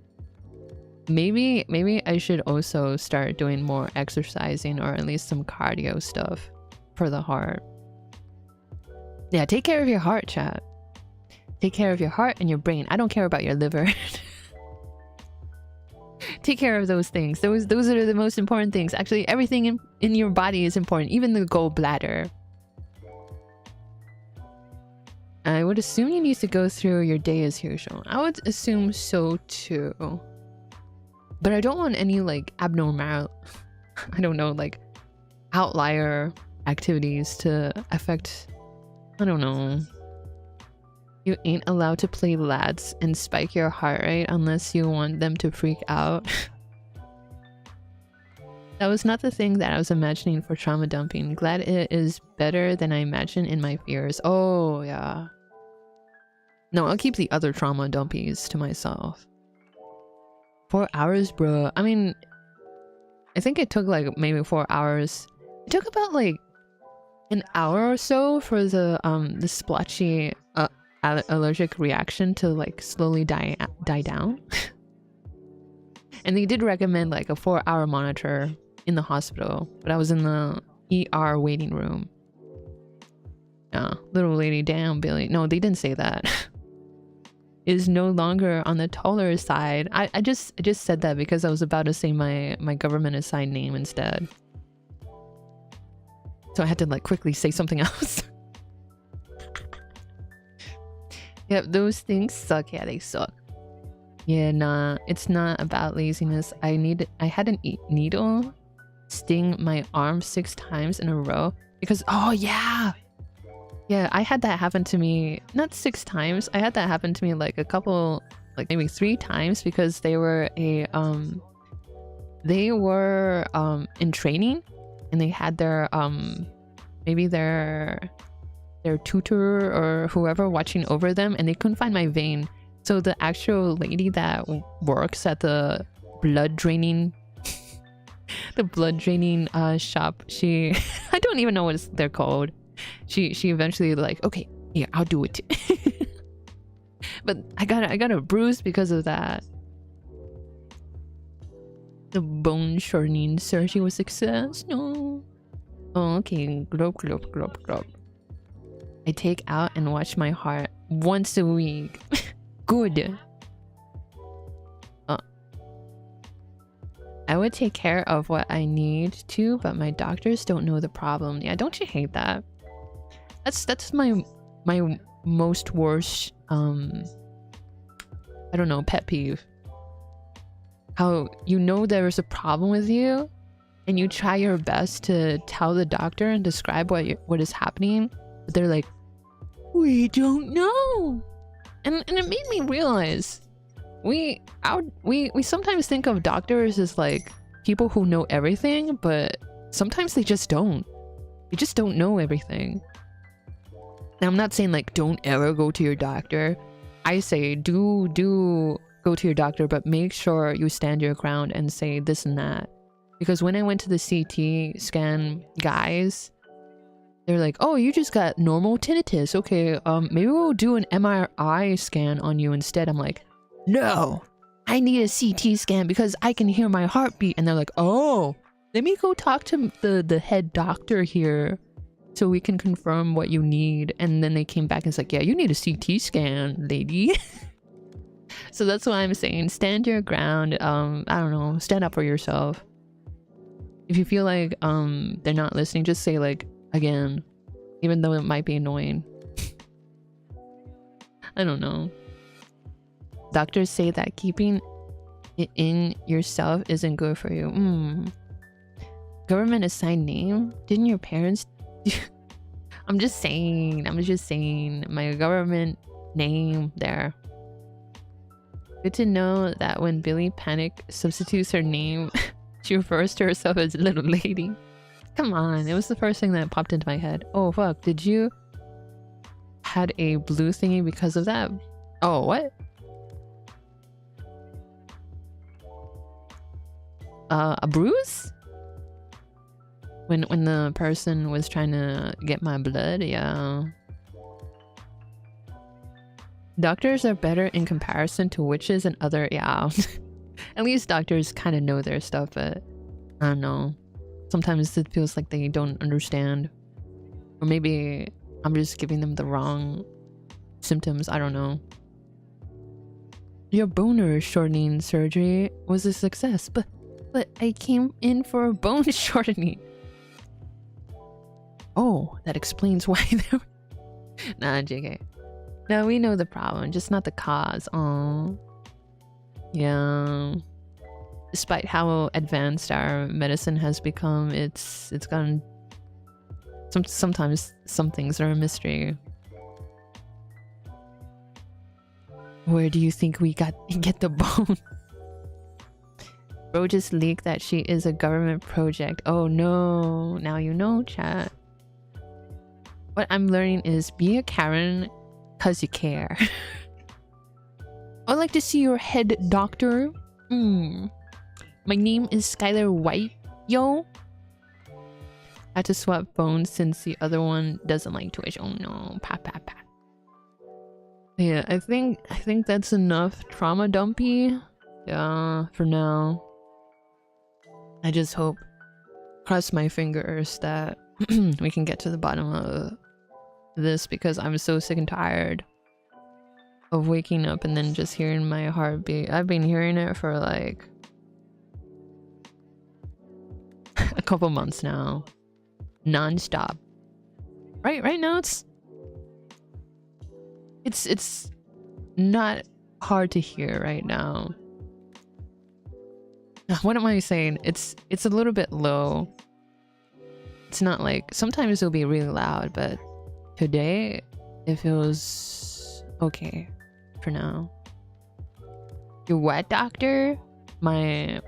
maybe I should also start doing more exercising, or at least some cardio stuff for the heart. Yeah, take care of your heart, chat. Take care of your heart and your brain. I don't care about your liver. Take care of those things. Those are the most important things. Actually, everything in your body is important, even the gallbladder. I would assume you need to go through your day as usual. I would assume so too. But I don't want any like abnormal, I don't know, like outlier activities to affect, I don't know. You ain't allowed to play lads and spike your heart rate unless you want them to freak out. That was not the thing that I was imagining for trauma dumping. Glad it is better than I imagined in my fears. Oh, yeah. No, I'll keep the other trauma dumpies to myself. 4 hours, bro. I mean, I think it took like maybe 4 hours. It took about like an hour or so for the splotchy allergic reaction to like slowly die down. And they did recommend like a 4-hour monitor in the hospital, but I was in the ER waiting room. Yeah, little lady, damn Billy. No, they didn't say that. Is no longer on the taller side. I just said that because I was about to say my government assigned name instead. So I had to like quickly say something else. Yep, those things suck. Yeah, they suck. Yeah, nah, it's not about laziness. I had a needle sting my arm 6 times in a row because, oh yeah, I had that happen to me, not 6 times. I had that happen to me like a couple, like maybe 3 times, because they were in training and they had their maybe their tutor or whoever watching over them, and they couldn't find my vein. So the actual lady that works at the blood draining shop, she I don't even know what they're called. She eventually like, okay, yeah, I'll do it. But I got a bruise because of that. The bone shortening surgery was success. No. Oh, okay. Glop, glop, glop, glop. I take out and watch my heart once a week. Good. I would take care of what I need to, but my doctors don't know the problem. Yeah, don't you hate that? That's my most worst I don't know, pet peeve. How you know there's a problem with you and you try your best to tell the doctor and describe what is happening, but they're like, we don't know. And it made me realize we sometimes think of doctors as like people who know everything, but sometimes they just don't. They just don't know everything. Now, I'm not saying like don't ever go to your doctor. I say do go to your doctor, but make sure you stand your ground and say this and that. Because when I went to the CT scan guys, they're like, oh, you just got normal tinnitus. Okay, maybe we'll do an MRI scan on you instead. I'm like, no, I need a CT scan because I can hear my heartbeat. And they're like, oh, let me go talk to the head doctor here so we can confirm what you need. And then they came back and it's like, yeah, you need a CT scan, lady. So that's why I'm saying stand your ground. I don't know, stand up for yourself. If you feel like they're not listening, just say like, again, even though it might be annoying. I don't know. Doctors say that keeping it in yourself isn't good for you. Government assigned name? Didn't your parents? I'm just saying my government name there. Good to know that when Billy Panic substitutes her name, she refers to herself as little lady. Come on, it was the first thing that popped into my head. Oh fuck, did you had a blue thingy because of that? Oh, what? A bruise? When the person was trying to get my blood, yeah. Doctors are better in comparison to witches and other, yeah. At least doctors kind of know their stuff, but I don't know. Sometimes it feels like they don't understand. Or maybe I'm just giving them the wrong symptoms, I don't know. Your boner shortening surgery was a success, but I came in for a bone shortening. Oh, that explains why they were... Nah, JK. No, we know the problem, just not the cause. Oh, yeah. Despite how advanced our medicine has become, it's gone. Sometimes some things are a mystery. Where do you think we get the bone? Bro just leaked that she is a government project. Oh no! Now you know, chat. What I'm learning is be a Karen. Cause you care. I'd like to see your head doctor. My name is Skylar White. Yo. I had to swap phones since the other one doesn't like Twitch. Oh no. Pat. Yeah, I think that's enough trauma dumpy. Yeah, for now. I just hope, cross my fingers that we can get to the bottom of this, because I'm so sick and tired of waking up and then just hearing my heartbeat. I've been hearing it for like a couple months now, non-stop. Right now it's not hard to hear right now. What am I saying? It's a little bit low. It's not like, sometimes it'll be really loud, but today it feels okay for now. Your what doctor? My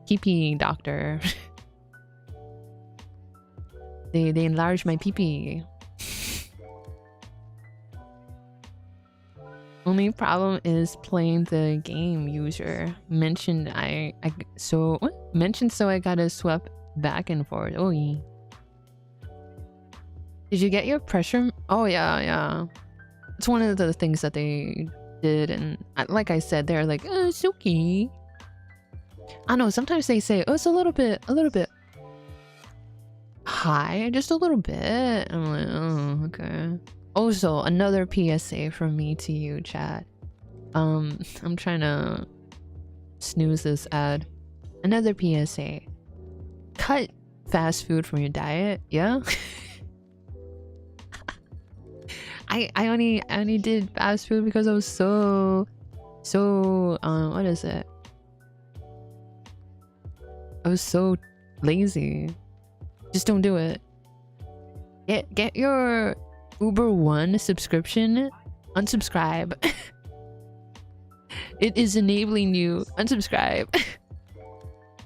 pee-pee doctor. they enlarged my pee-pee. Only problem is playing the game. User mentioned so I gotta swap back and forth. Oh yeah. Did you get your pressure? Oh yeah. It's one of the things that they did, and like I said, they're like, oh, it's okay. I know sometimes they say, oh, it's a little bit high, just a little bit. I'm like, oh, okay. Also, another PSA from me to you, chat. I'm trying to snooze this ad. Another PSA. Cut fast food from your diet, yeah? I only did fast food because I was so what is it? I was so lazy. Just don't do it. Get your Uber One subscription. Unsubscribe. It is enabling you. Unsubscribe.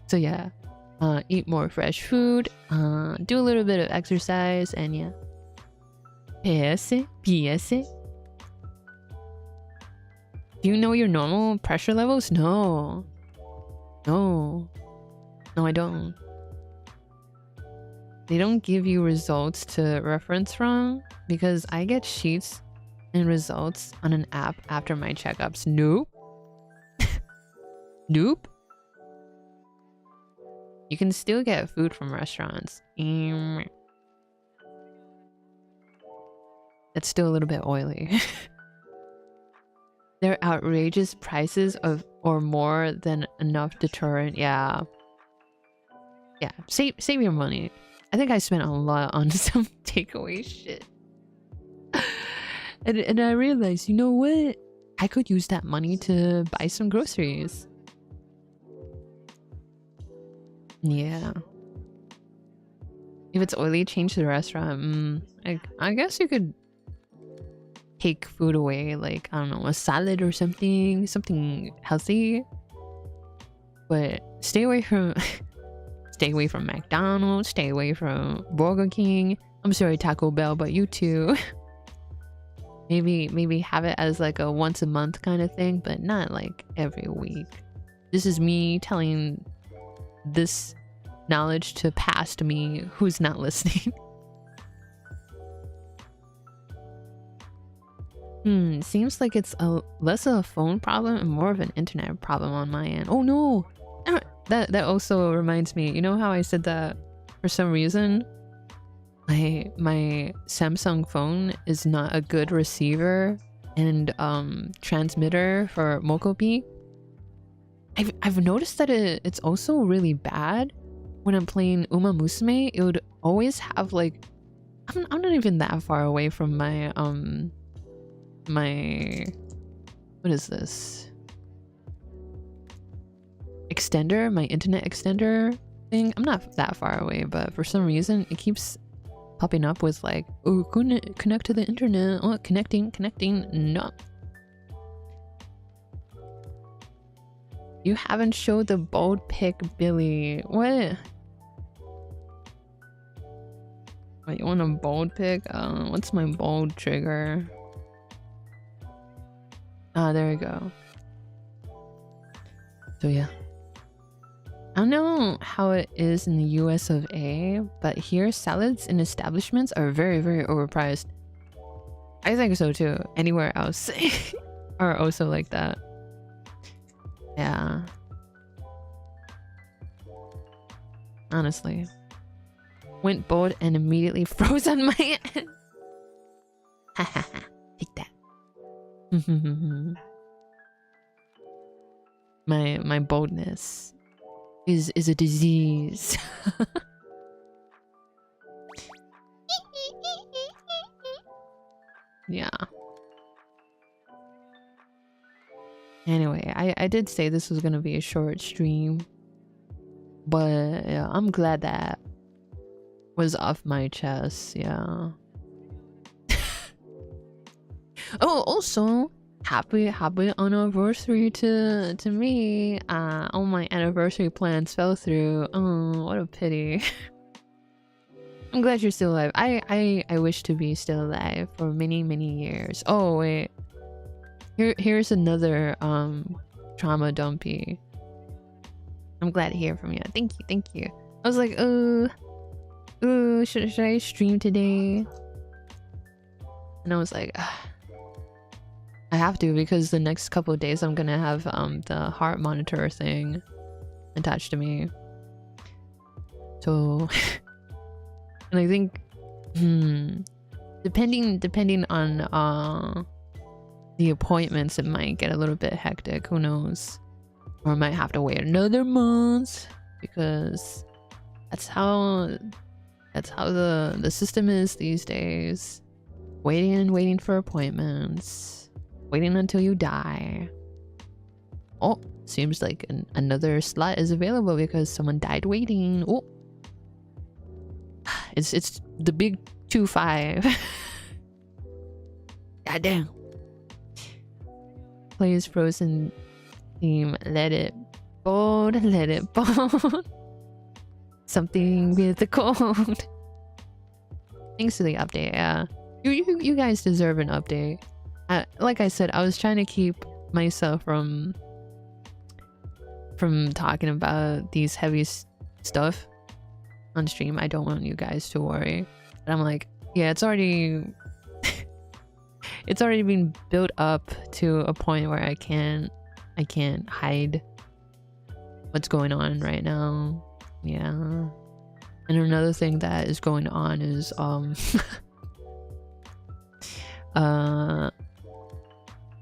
So yeah, eat more fresh food. Do a little bit of exercise, and yeah. PS. Do you know your normal pressure levels? No, I don't. They don't give you results to reference from, because I get sheets and results on an app after my checkups. Nope. Nope. You can still get food from restaurants. It's still a little bit oily. Their outrageous prices of or more than enough deterrent. Yeah. Yeah. Save your money. I think I spent a lot on some takeaway shit. And I realized, you know what? I could use that money to buy some groceries. Yeah. If it's oily, change the restaurant. I guess you could take food away, like, I don't know, a salad or something healthy. But stay away from McDonald's, stay away from Burger King. I'm sorry, Taco Bell, but you too. Maybe have it as like a once a month kind of thing, but not like every week. This is me telling this knowledge to past me who's not listening. Seems like it's less of a phone problem and more of an internet problem on my end. Oh no! That also reminds me, you know how I said that for some reason my Samsung phone is not a good receiver and transmitter for Mooko. I've noticed that it's also really bad when I'm playing Uma Musume. It would always have like I'm not even that far away from my my what is this extender, my internet extender thing. I'm not that far away, but for some reason it keeps popping up with like, oh, couldn't connect to the internet. Oh, connecting. No, you haven't showed the bold pick, Billy. What? Wait, you want a bold pick? What's my bold trigger? Ah, there we go. So yeah, I don't know how it is in the US of A, but here salads in establishments are very, very overpriced. I think so too. Anywhere else are also like that. Yeah. Honestly. Went bold and immediately froze on my end. Take that. My boldness is a disease. Yeah. Anyway, I did say this was gonna be a short stream, but yeah, I'm glad that was off my chest. Yeah. Oh, also happy anniversary to me. All my anniversary plans fell through. Oh, what a pity. I'm glad you're still alive. I wish to be still alive for many years. Oh wait, here's another trauma dumpy. I'm glad to hear from you. Thank you. I was like, should I stream today? And I was like, I have to, because the next couple of days I'm gonna have the heart monitor thing attached to me. So and I think depending on the appointments, it might get a little bit hectic. Who knows? Or I might have to wait another month, because that's how the system is these days. Waiting for appointments. Waiting until you die. Oh, seems like another slot is available because someone died waiting. Oh, it's the big 2-5. God damn. Plays Frozen theme. Let it bold. Something with the cold. Thanks for the update. Yeah, you guys deserve an update. Like I said, I was trying to keep myself from talking about these heavy stuff on stream. I don't want you guys to worry, but I'm like, yeah, it's already been built up to a point where I can't hide what's going on right now. Yeah. And another thing that is going on is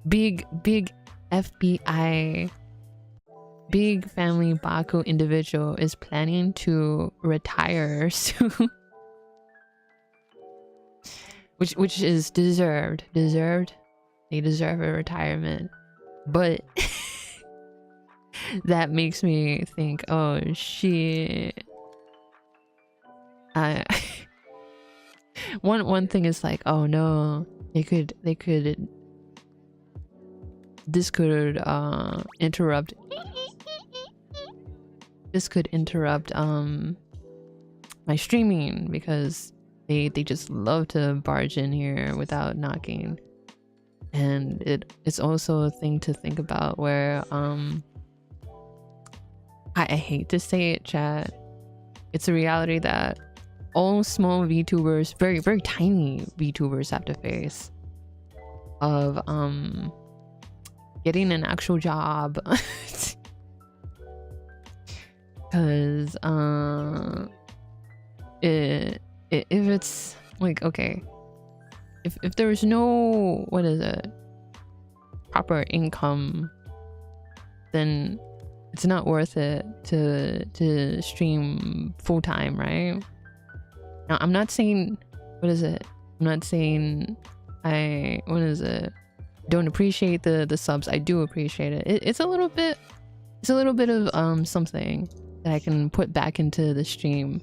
big FBI, big family Baku individual is planning to retire soon. which is deserved. They deserve a retirement. But that makes me think, oh shit. One thing is like, oh no, this could interrupt my streaming, because they just love to barge in here without knocking. And it's also a thing to think about where I hate to say it, chat, it's a reality that all small VTubers, very very tiny VTubers, have to face of getting an actual job. Because if it's like, okay, if there's no, what is it, proper income, then it's not worth it to stream full-time, right? Now I'm not saying, what is it, I'm not saying don't appreciate the subs. I do appreciate it. It's a little bit of something that I can put back into the stream,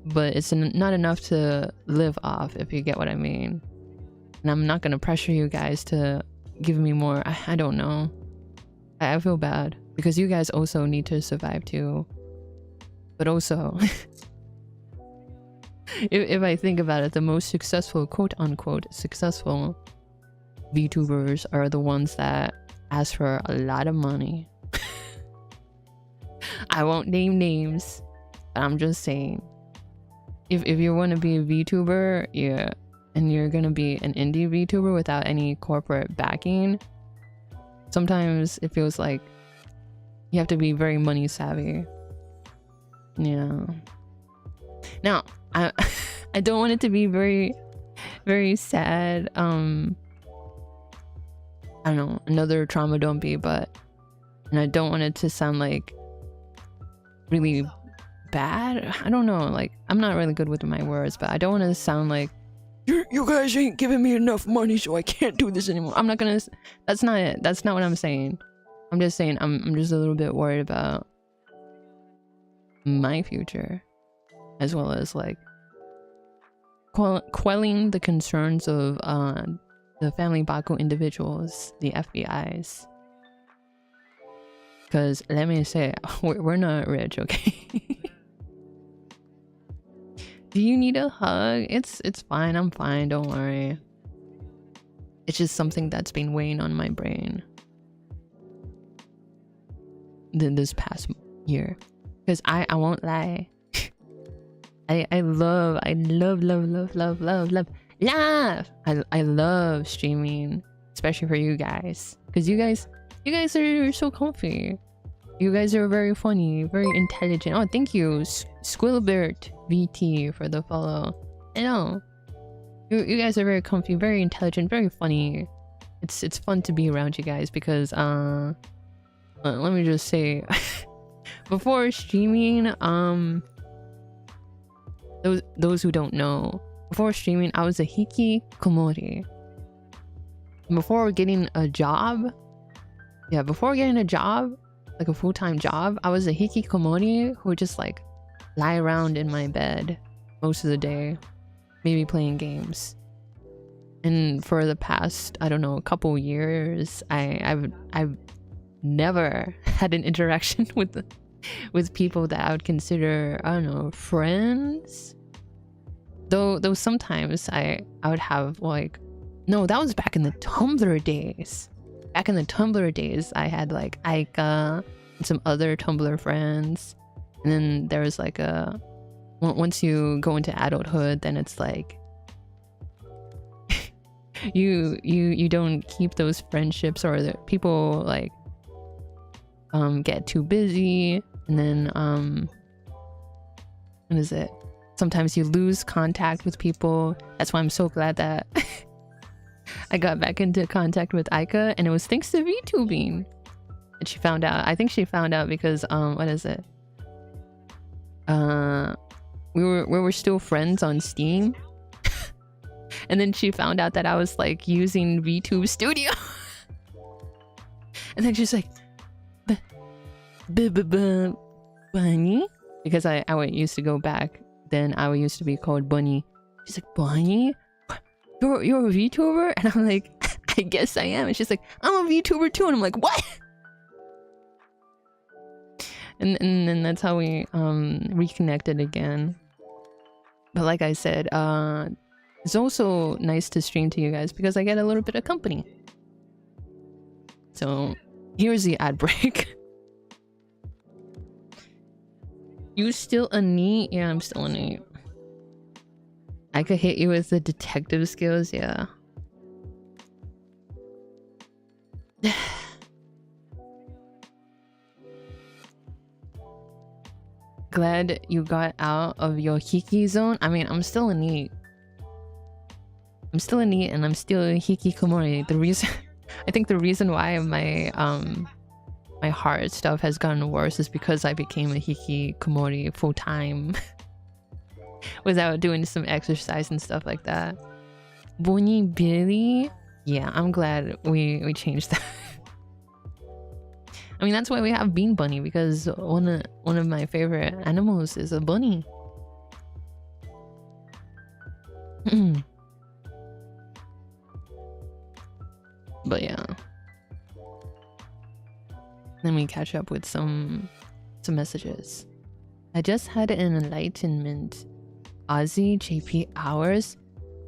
but it's not enough to live off, if you get what I mean. And I'm not gonna pressure you guys to give me more. I don't know. I feel bad because you guys also need to survive too. But also, if I think about it, the most successful, quote unquote successful VTubers are the ones that ask for a lot of money. I won't name names, but I'm just saying, if you want to be a VTuber, yeah, and you're gonna be an indie VTuber without any corporate backing, sometimes it feels like you have to be very money savvy. Yeah. Now, I don't want it to be very, very sad. I don't know, another trauma dumpy, and I don't want it to sound like really bad. I don't know, like, I'm not really good with my words, but I don't want to sound like you guys ain't giving me enough money, so I can't do this anymore. I'm not gonna, that's not it. That's not what I'm saying. I'm just saying I'm just a little bit worried about my future, as well as like quelling the concerns of the family Baku individuals, the FBIs. Because let me say, we're not rich, okay? Do you need a hug? It's fine, I'm fine, don't worry. It's just something that's been weighing on my brain this past year. Because I won't lie. I love I love streaming, especially for you guys. Because you guys are so comfy. You guys are very funny, very intelligent. Oh, thank you, Squilbert VT, for the follow. I know. You guys are very comfy, very intelligent, very funny. It's fun to be around you guys because let me just say, before streaming, those who don't know, before streaming I was a hikikomori. Before getting a job, like a full-time job, I was a hikikomori who would just like lie around in my bed most of the day, maybe playing games. And for the past, I don't know, a couple years, I've never had an interaction with people that I would consider, I don't know, friends. Though sometimes I would have like, no, that was back in the Tumblr days. Back in the Tumblr days, I had like Aika and some other Tumblr friends. And then there was like once you go into adulthood, then it's like you don't keep those friendships, or the people like get too busy, and then what is it? Sometimes you lose contact with people. That's why I'm so glad that I got back into contact with Aika, and it was thanks to VTubing. And she found out. I think she found out because what is it? We were still friends on Steam. And then she found out that I was like using VTube Studio. And then she's like, Bunny? Because I used to go back. Then I used to be called Bunny. She's like, Bunny? You're a VTuber? And I'm like, I guess I am. And she's like, I'm a VTuber too. And I'm like, what? And then that's how we reconnected again. But like I said, it's also nice to stream to you guys because I get a little bit of company. So here's the ad break. You still a neat? Yeah, I'm still a neat. I could hit you with the detective skills, yeah. Glad you got out of your hiki zone. I mean, I'm still a neat. I'm still a neat and I'm still a hikikomori. The reason I think the reason why my my heart stuff has gotten worse is because I became a hikikomori full time without doing some exercise and stuff like that. Yumemi Billie? Yeah, I'm glad we changed that. I mean, that's why we have Bean Bunny, because one of my favorite animals is a bunny. But yeah. Let me catch up with some messages. I just had an enlightenment. Ozzy JP hours.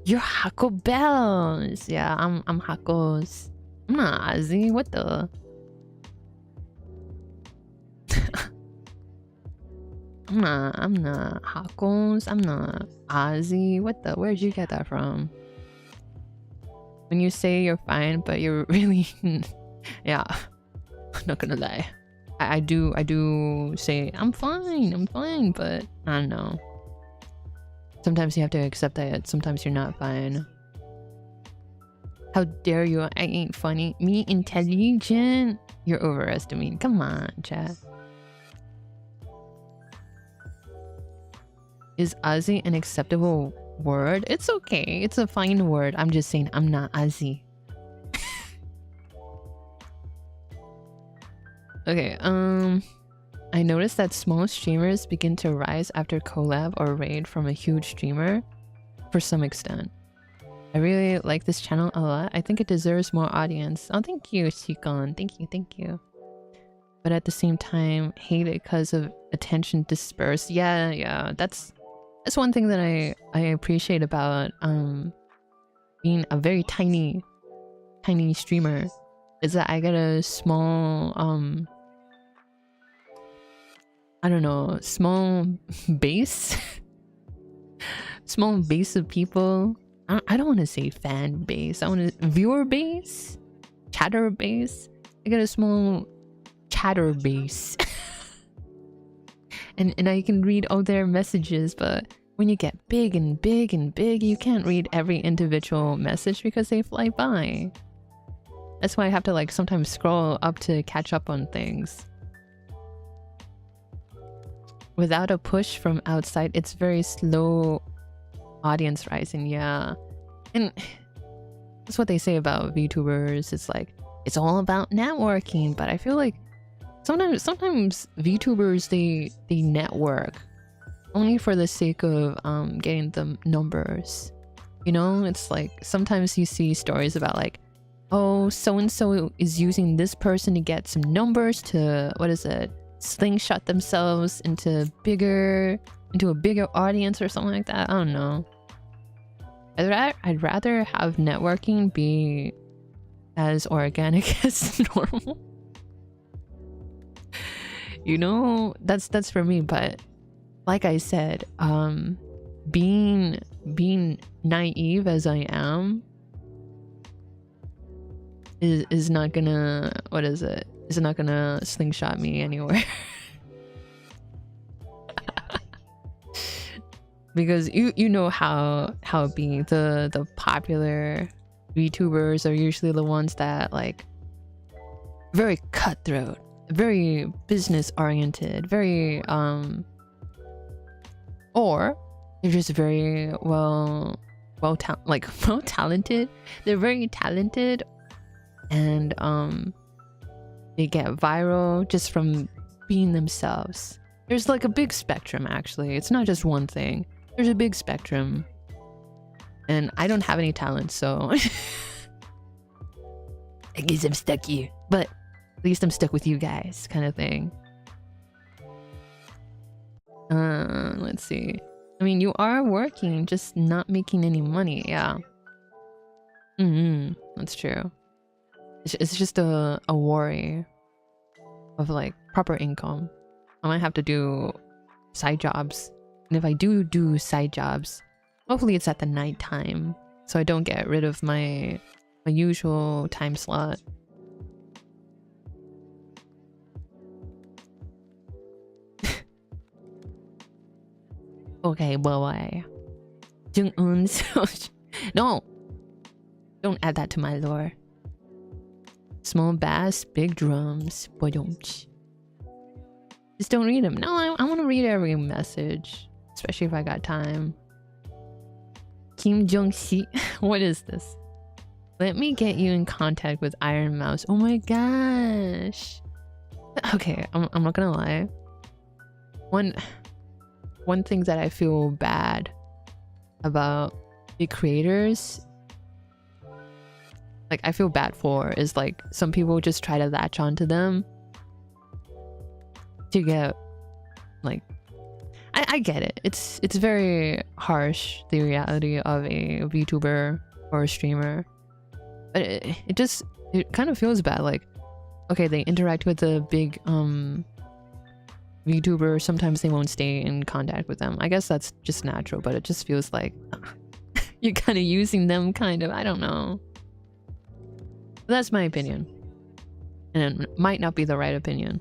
You're Hako Bells. Yeah, I'm Hakos. I'm not Ozzy. What the? I'm not Hakos. I'm not Ozzy. What the? Where'd you get that from? When you say you're fine, but you're really yeah. I'm not gonna lie. I do say I'm fine, but I don't know. Sometimes you have to accept that sometimes you're not fine. How dare you? I ain't funny. Me intelligent? You're overestimating. Come on, chat. Is Ozzy an acceptable word? It's okay. It's a fine word. I'm just saying I'm not Ozzy. Okay, I noticed that small streamers begin to rise after collab or raid from a huge streamer for some extent. I really like this channel a lot. I think it deserves more audience. Oh, thank you, Tugun. Thank you. But at the same time, hate it because of attention dispersed. Yeah, that's one thing that I appreciate about being a very tiny streamer, is that I get a small I don't know, small base small base of people. I don't want to say fan base. I want to viewer base, chatter base. I get a small chatter base. and I can read all their messages, but when you get big and big and big, you can't read every individual message because they fly by. That's why I have to like sometimes scroll up to catch up on things. Without a push from outside, it's very slow audience rising, yeah. And that's what they say about VTubers. It's like, it's all about networking, but I feel like sometimes VTubers, they network only for the sake of getting the numbers. You know, it's like sometimes you see stories about like, oh, so-and-so is using this person to get some numbers to, what is it, slingshot themselves into a bigger audience or something like that. I don't know. I'd rather have networking be as organic as normal. You know, that's for me. But like I said, being naive as I am is not gonna, what is it? is not gonna slingshot me anywhere. Because you know how it be. The popular VTubers are usually the ones that like very cutthroat, very business oriented, very or they're just very well talented. They're very talented, and they get viral just from being themselves. There's like a big spectrum, actually. It's not just one thing. There's a big spectrum, and I don't have any talent, so I guess I'm stuck here. But at least I'm stuck with you guys, kind of thing. Let's see. I mean, you are working, just not making any money. Yeah. That's true. It's just a worry of like proper income. I might have to do side jobs. And if I do side jobs, hopefully it's at the night time, so I don't get rid of my usual time slot. Okay, boy. No! Don't add that to my lore. Small bass, big drums. Just don't read them. No, I want to read every message. Especially if I got time. Kim Jong-si. What is this? Let me get you in contact with Iron Mouse. Oh my gosh. Okay, I'm not gonna lie. One thing that I feel bad about the creators, like I feel bad for, is like some people just try to latch onto them to get like, I get it. It's very harsh, the reality of a VTuber or a streamer, but it kind of feels bad. Like, okay, they interact with a big VTuber, sometimes they won't stay in contact with them. I guess that's just natural, but it just feels like you're kind of using them, kind of. I don't know. That's my opinion, and it might not be the right opinion.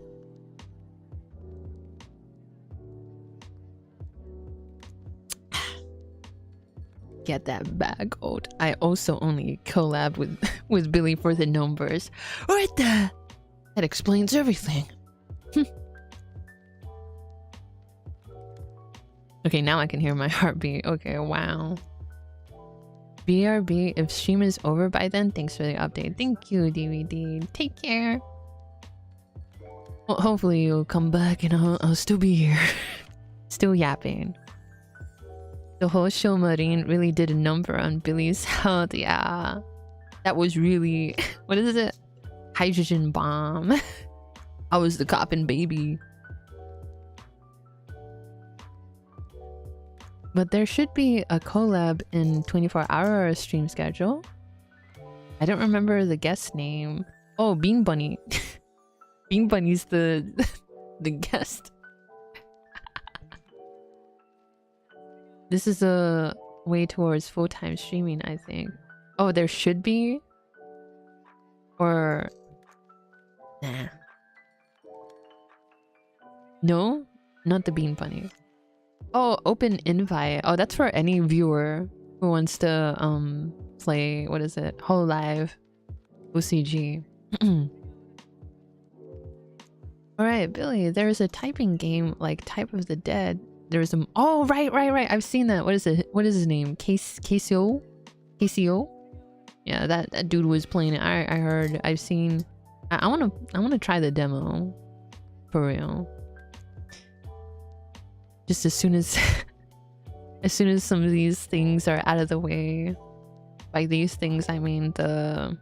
Get that bag, old. I also only collab with Billy for the numbers. Right there. That explains everything. Okay, now I can hear my heartbeat. Okay, wow. BRB, if stream is over by then, thanks for the update. Thank you, DVD. Take care. Well, hopefully you'll come back and I'll still be here. Still yapping. The whole show Marine really did a number on Billy's health. Yeah. That was really... What is it? Hydrogen bomb. I was the coppin' baby. But there should be a collab in 24-hour stream schedule. I don't remember the guest name. Oh, Bean Bunny. Bean Bunny's the guest. This is a way towards full-time streaming, I think. Oh, there should be? Or... Nah. No? Not the Bean Bunny. Oh, open invite. Oh, that's for any viewer who wants to play, what is it? Hololive OCG. Alright, Billy, there's a typing game like Type of the Dead. There's some... Oh, right. I've seen that. What is it? What is his name? KCO? Yeah, that dude was playing it. I heard. I've seen... I wanna try the demo. For real. Just as soon as... as soon as some of these things are out of the way. By these things, I mean the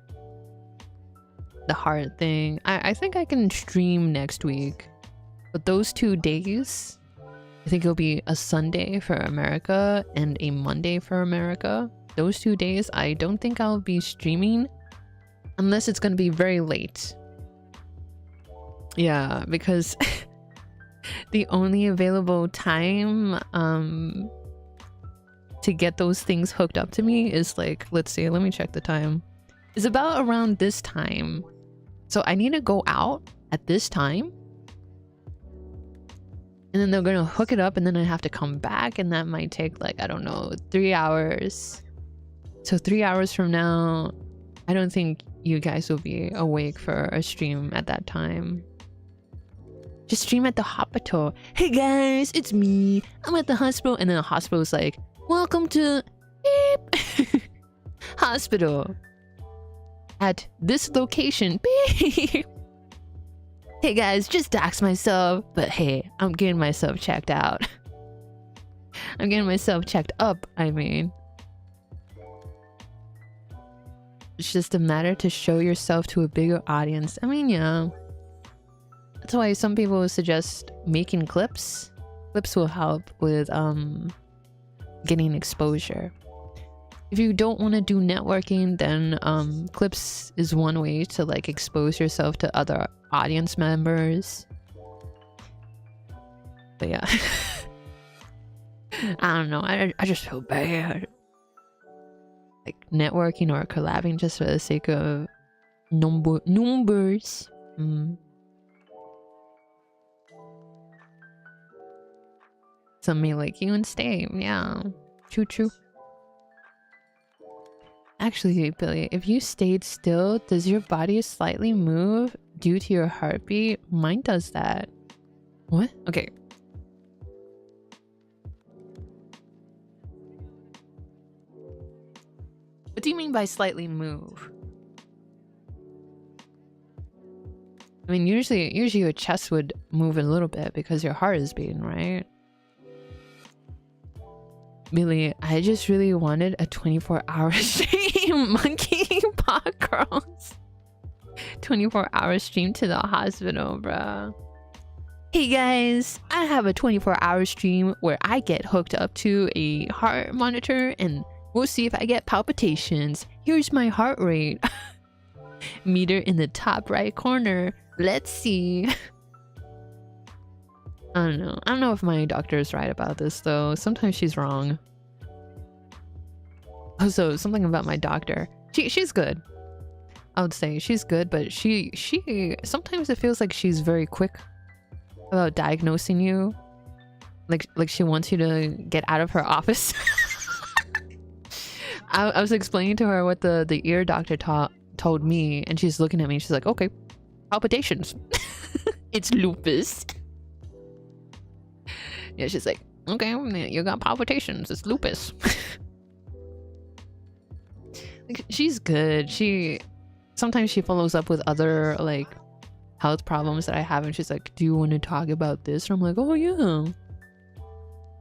hard thing. I think I can stream next week. But those 2 days... I think it'll be a Sunday for America and a Monday for America. Those 2 days, I don't think I'll be streaming unless it's gonna be very late. Yeah, because the only available time to get those things hooked up to me is like, let's see, let me check the time. It's about around this time. So I need to go out at this time. And then they're gonna hook it up and then I have to come back, and that might take like, I don't know, 3 hours. So 3 hours from now, I don't think you guys will be awake for a stream at that time. Just stream at the hospital. Hey guys, it's me. I'm at the hospital. And then the hospital is like, welcome to beep hospital at this location. Beep. Hey guys, just doxed myself. But hey, I'm getting myself checked out. I'm getting myself checked up, I mean. It's just a matter to show yourself to a bigger audience. I mean, yeah. That's why some people suggest making clips. Clips will help with getting exposure. If you don't want to do networking, then clips is one way to like expose yourself to other audience members. But yeah. I don't know. I just feel bad. Like networking or collabing just for the sake of numbers. Some may like you and stay. Yeah. True. Actually, Billy, if you stayed still, does your body slightly move due to your heartbeat? Mine does that. What? Okay. What do you mean by slightly move? I mean, usually your chest would move a little bit because your heart is beating, right? Billy, I just really wanted a 24-hour stream. Monkey Paw Girls. 24-hour stream to the hospital, bruh. Hey guys, I have a 24-hour stream where I get hooked up to a heart monitor and we'll see if I get palpitations. Here's my heart rate. Meter in the top right corner. Let's see. I don't know. I don't know if my doctor is right about this though. Sometimes she's wrong. Also, something about my doctor. She's good. I would say she's good, but she sometimes it feels like she's very quick about diagnosing you. Like she wants you to get out of her office. I was explaining to her what the ear doctor told me, and she's looking at me. She's like, okay, palpitations. It's lupus. Yeah, she's like, okay, you got palpitations. It's lupus. Like, she's good. Sometimes she follows up with other like health problems that I have, and she's like, do you want to talk about this? And I'm like, oh yeah.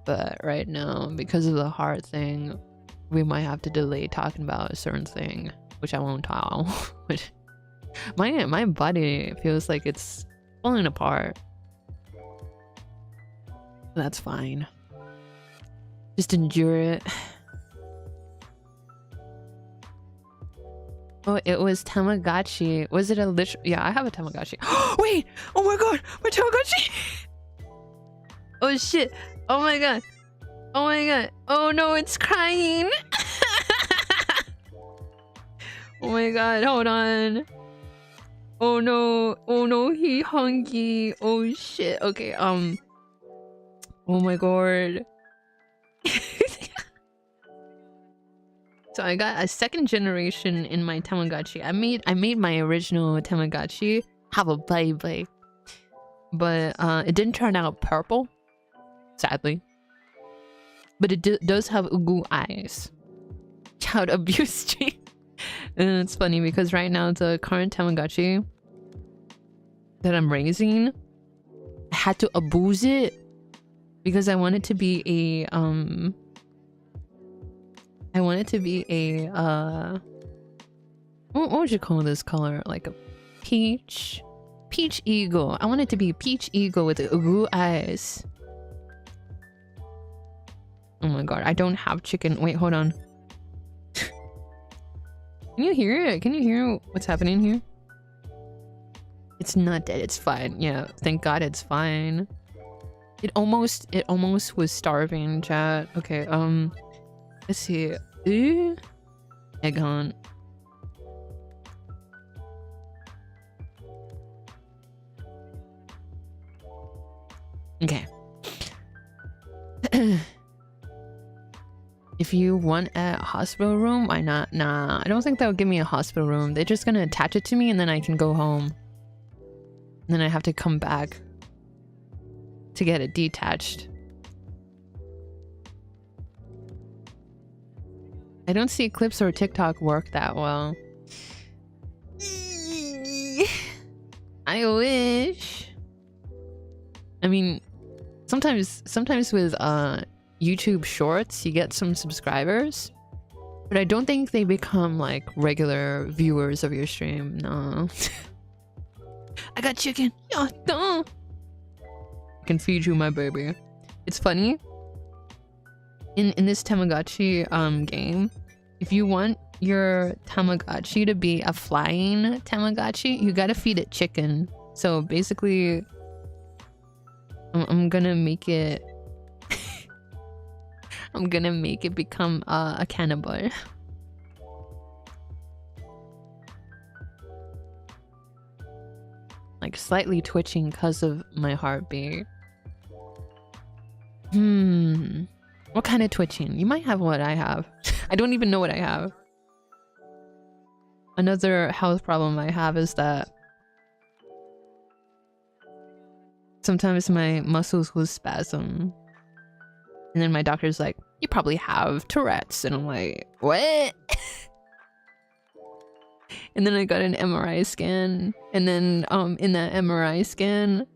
But right now, because of the heart thing, we might have to delay talking about a certain thing, which I won't tell. Which my body feels like it's falling apart. That's fine. Just endure it. Oh, it was Tamagotchi. Was it a literal? Yeah, I have a Tamagotchi. Wait! Oh my god! My Tamagotchi! Oh shit! Oh my god! Oh my god! Oh no, it's crying! Oh my god, hold on. Oh no! Oh no, he hungry. Oh shit. Okay, oh my god. So I got a second generation in my Tamagotchi. I made my original Tamagotchi have a baby, but it didn't turn out purple, sadly. But it does have ugu eyes. Child abuse stream. And it's funny because right now the current Tamagotchi that I'm raising, I had to abuse it because I want it to be a what would you call this color? Like a peach eagle. I want it to be a peach eagle with ugu eyes. Oh my god, I don't have chicken. Wait, hold on. Can you hear it? Can you hear what's happening here? It's not dead, it's fine. Yeah, thank god it's fine. It almost was starving, chat. Okay, let's see. Egg hunt. Okay. If you want a hospital room, why not? Nah, I don't think that would give me a hospital room. They're just gonna attach it to me and then I can go home. And then I have to come back to get it detached. I don't see clips or TikTok work that well. I wish. I mean, sometimes with YouTube Shorts, you get some subscribers, but I don't think they become like regular viewers of your stream. No. I got chicken. Oh, no. I can feed you, my baby. It's funny. In this Tamagotchi game, if you want your Tamagotchi to be a flying Tamagotchi, you gotta feed it chicken. So basically, I'm gonna make it I'm gonna make it become a cannibal. Like slightly twitching because of my heartbeat. What kind of twitching? You might have what I have. I don't even know what I have. Another health problem I have is that sometimes my muscles will spasm. And then my doctor's like, you probably have Tourette's. And I'm like, what? And then I got an MRI scan. And then in that MRI scan,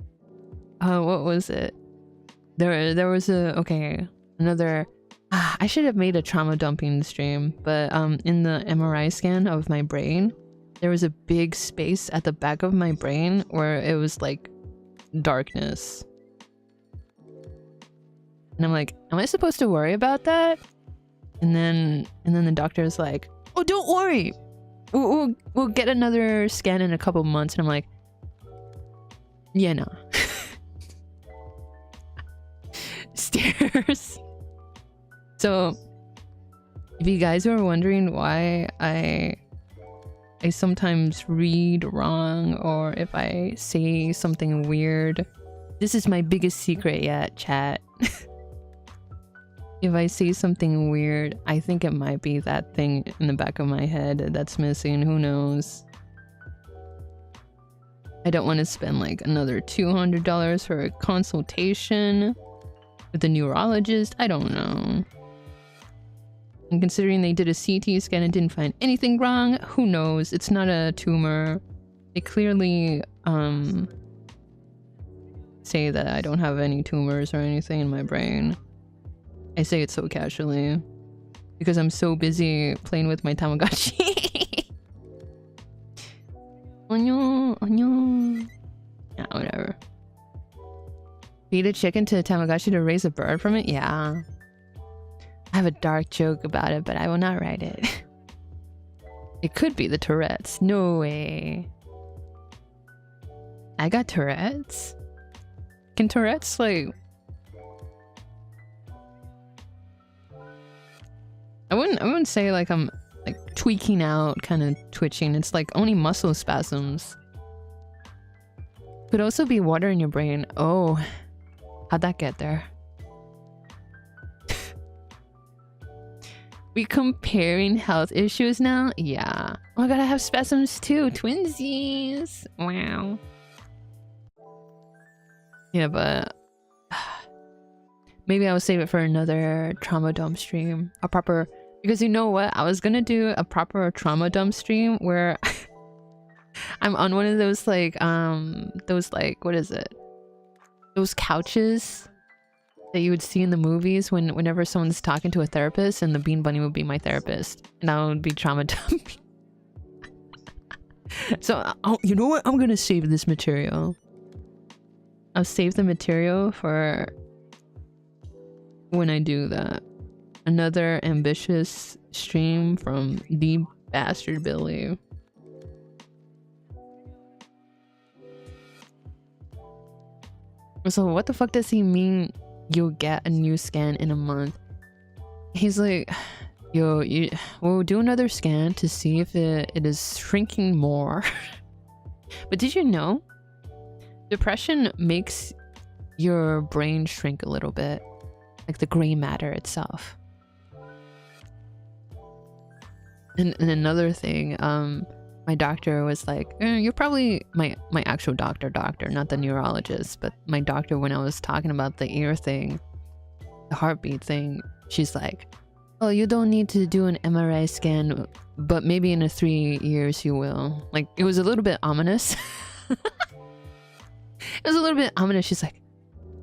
what was it? There was another I should have made a trauma dumping stream, but in the MRI scan of my brain, there was a big space at the back of my brain where it was like darkness. And I'm like, am I supposed to worry about that? And then the doctor's like, oh, don't worry. We'll get another scan in a couple months. And I'm like, yeah, no. Stairs. So if you guys are wondering why I sometimes read wrong, or if I say something weird, this is my biggest secret yet, chat. If I say something weird, I think it might be that thing in the back of my head that's missing. Who knows? I don't want to spend like another $200 for a consultation with a neurologist. I don't know. And considering they did a CT scan and didn't find anything wrong, who knows? It's not a tumor. They clearly say that I don't have any tumors or anything in my brain. I say it so casually because I'm so busy playing with my Tamagotchi. Yeah, whatever. Feed a chicken to a Tamagotchi to raise a bird from it? Yeah. I have a dark joke about it, but I will not write it. It could be the Tourette's. No way. I got Tourette's? Can Tourette's like... I wouldn't say like I'm like tweaking out, kind of twitching. It's like only muscle spasms. Could also be water in your brain. Oh, how'd that get there? We comparing health issues now? Yeah. Oh my god, I have spasms too. Twinsies. Wow. Yeah, but maybe I'll save it for another trauma dump stream. A proper... Because you know what? I was gonna do a proper trauma dump stream where I'm on one of those like, what is it? Those couches that you would see in the movies whenever someone's talking to a therapist, and the Bean Bunny would be my therapist. And I would be trauma dumping. So, you know what? I'm gonna save this material. I'll save the material for when I do that. Another ambitious stream from the Baestard Billy. So what the fuck does he mean you'll get a new scan in a month? He's like, yo, we'll do another scan to see if it is shrinking more. But did you know depression makes your brain shrink a little bit, like the gray matter itself. And another thing, my doctor was like, you're probably my actual doctor, not the neurologist, but my doctor, when I was talking about the ear thing, the heartbeat thing, she's like, oh, you don't need to do an MRI scan, but maybe in 3 years you will. Like, it was a little bit ominous. It was a little bit ominous. She's like,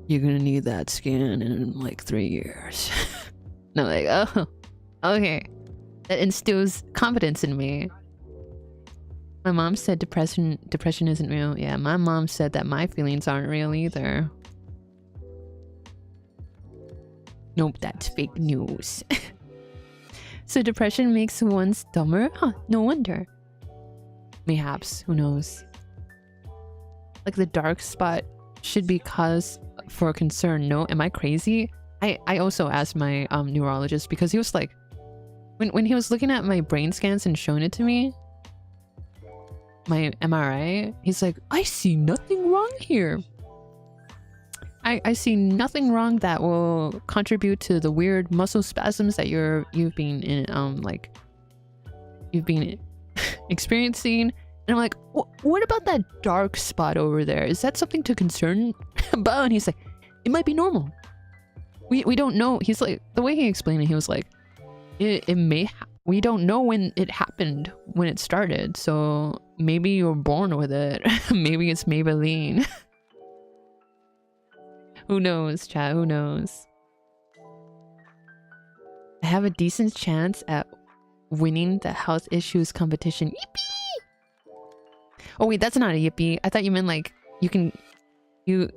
you're gonna need that scan in like 3 years. And I'm like, oh, okay. That instills confidence in me. My mom said depression isn't real. Yeah, my mom said that my feelings aren't real either. Nope, that's fake news. So depression makes one dumber? Huh, no wonder. Mayhaps, who knows? Like the dark spot should be cause for concern. No, am I crazy? I also asked my neurologist, because he was like, when he was looking at my brain scans and showing it to me, my MRI, he's like, I see nothing wrong here. I see nothing wrong that will contribute to the weird muscle spasms that you've been experiencing. And I'm like, what about that dark spot over there? Is that something to concern about? And he's like, it might be normal. We don't know. He's like, the way he explained it, he was like, we don't know when it happened, when it started. So maybe you're born with it. Maybe it's Maybelline. Who knows, chat? Who knows? I have a decent chance at winning the health issues competition. Yippee! Oh wait, that's not a yippee. I thought you meant like you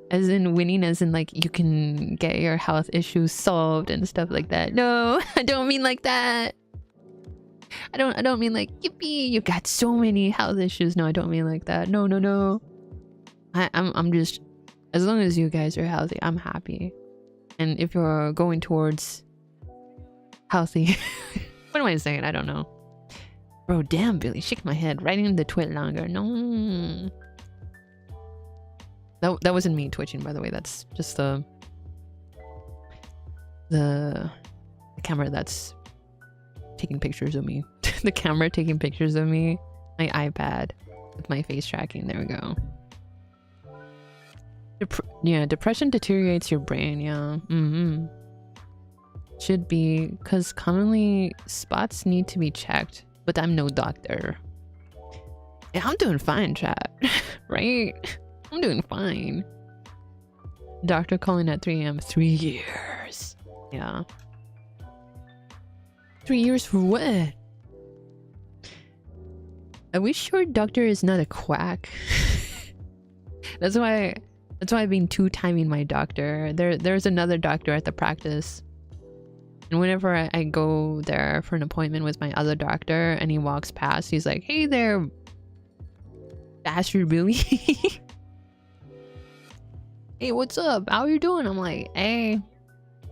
as in winning, as in like you can get your health issues solved and stuff like that. No, I don't mean like that. I don't mean like yippee, you got so many health issues. No, I don't mean like that. No. I'm just, as long as you guys are healthy, I'm happy. And if you're going towards healthy, what am I saying? I don't know. Bro, damn, Billy, shake my head. Writing the twit longer. No. That wasn't me twitching, by the way. That's just the camera that's taking pictures of me. The camera taking pictures of me. My iPad with my face tracking. There we go. Yeah, depression deteriorates your brain. Yeah. Should be, because commonly spots need to be checked, but I'm no doctor. Yeah, I'm doing fine, chat. Right? I'm doing fine. Doctor calling at 3 a.m. 3 years. Yeah. 3 years for what? Are we sure doctor is not a quack? That's why I've been two-timing my doctor. There's another doctor at the practice. And whenever I go there for an appointment with my other doctor and he walks past, he's like, hey there, Baestard Billy. Hey, what's up? How you doing? I'm like, hey,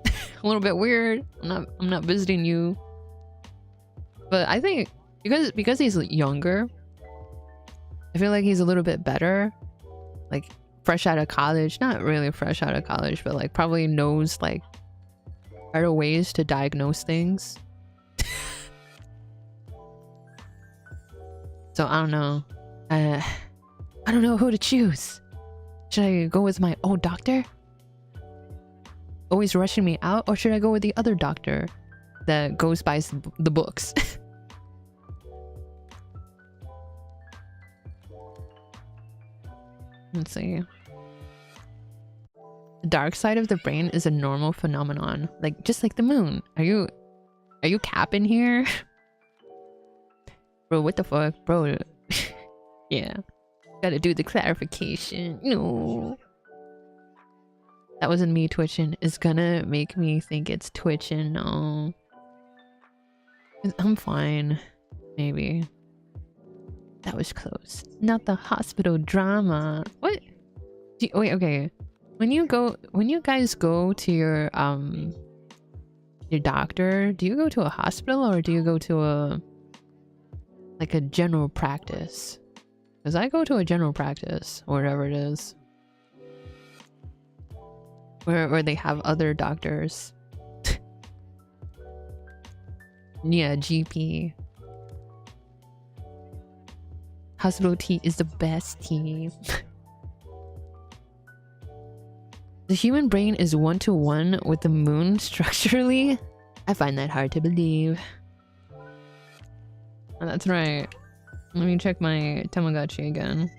a little bit weird. I'm not visiting you. But I think because he's younger, I feel like he's a little bit better. Like fresh out of college, not really fresh out of college, but like probably knows like better ways to diagnose things. So I don't know. I don't know who to choose. Should I go with my old doctor, always rushing me out, or should I go with the other doctor that goes by the books? Let's see. The dark side of the brain is a normal phenomenon, like just like the moon. Are you capping here? Bro, what the fuck? Bro. Yeah. Gotta do the clarification. No. That wasn't me twitching. It's gonna make me think it's twitching. No. I'm fine. Maybe. That was close. Not the hospital drama. What? Wait, okay. When you guys go to your doctor, do you go to a hospital or do you go to a general practice? Because I go to a general practice or whatever it is. where they have other doctors. Yeah, GP. Hospital tea is the best tea. The human brain is 1-to-1 with the moon structurally. I find that hard to believe. Oh, that's right. Let me check my Tamagotchi again.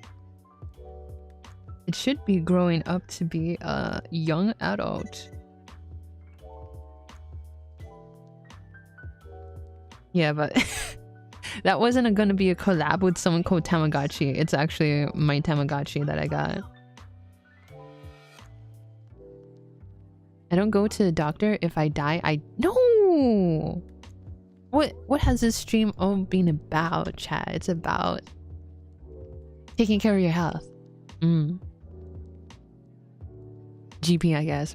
It should be growing up to be a young adult. Yeah, but that wasn't gonna be a collab with someone called Tamagotchi. It's actually my Tamagotchi that I got. I don't go to the doctor if I die. No! What has this stream all been about, chat? It's about taking care of your health. GP, I guess.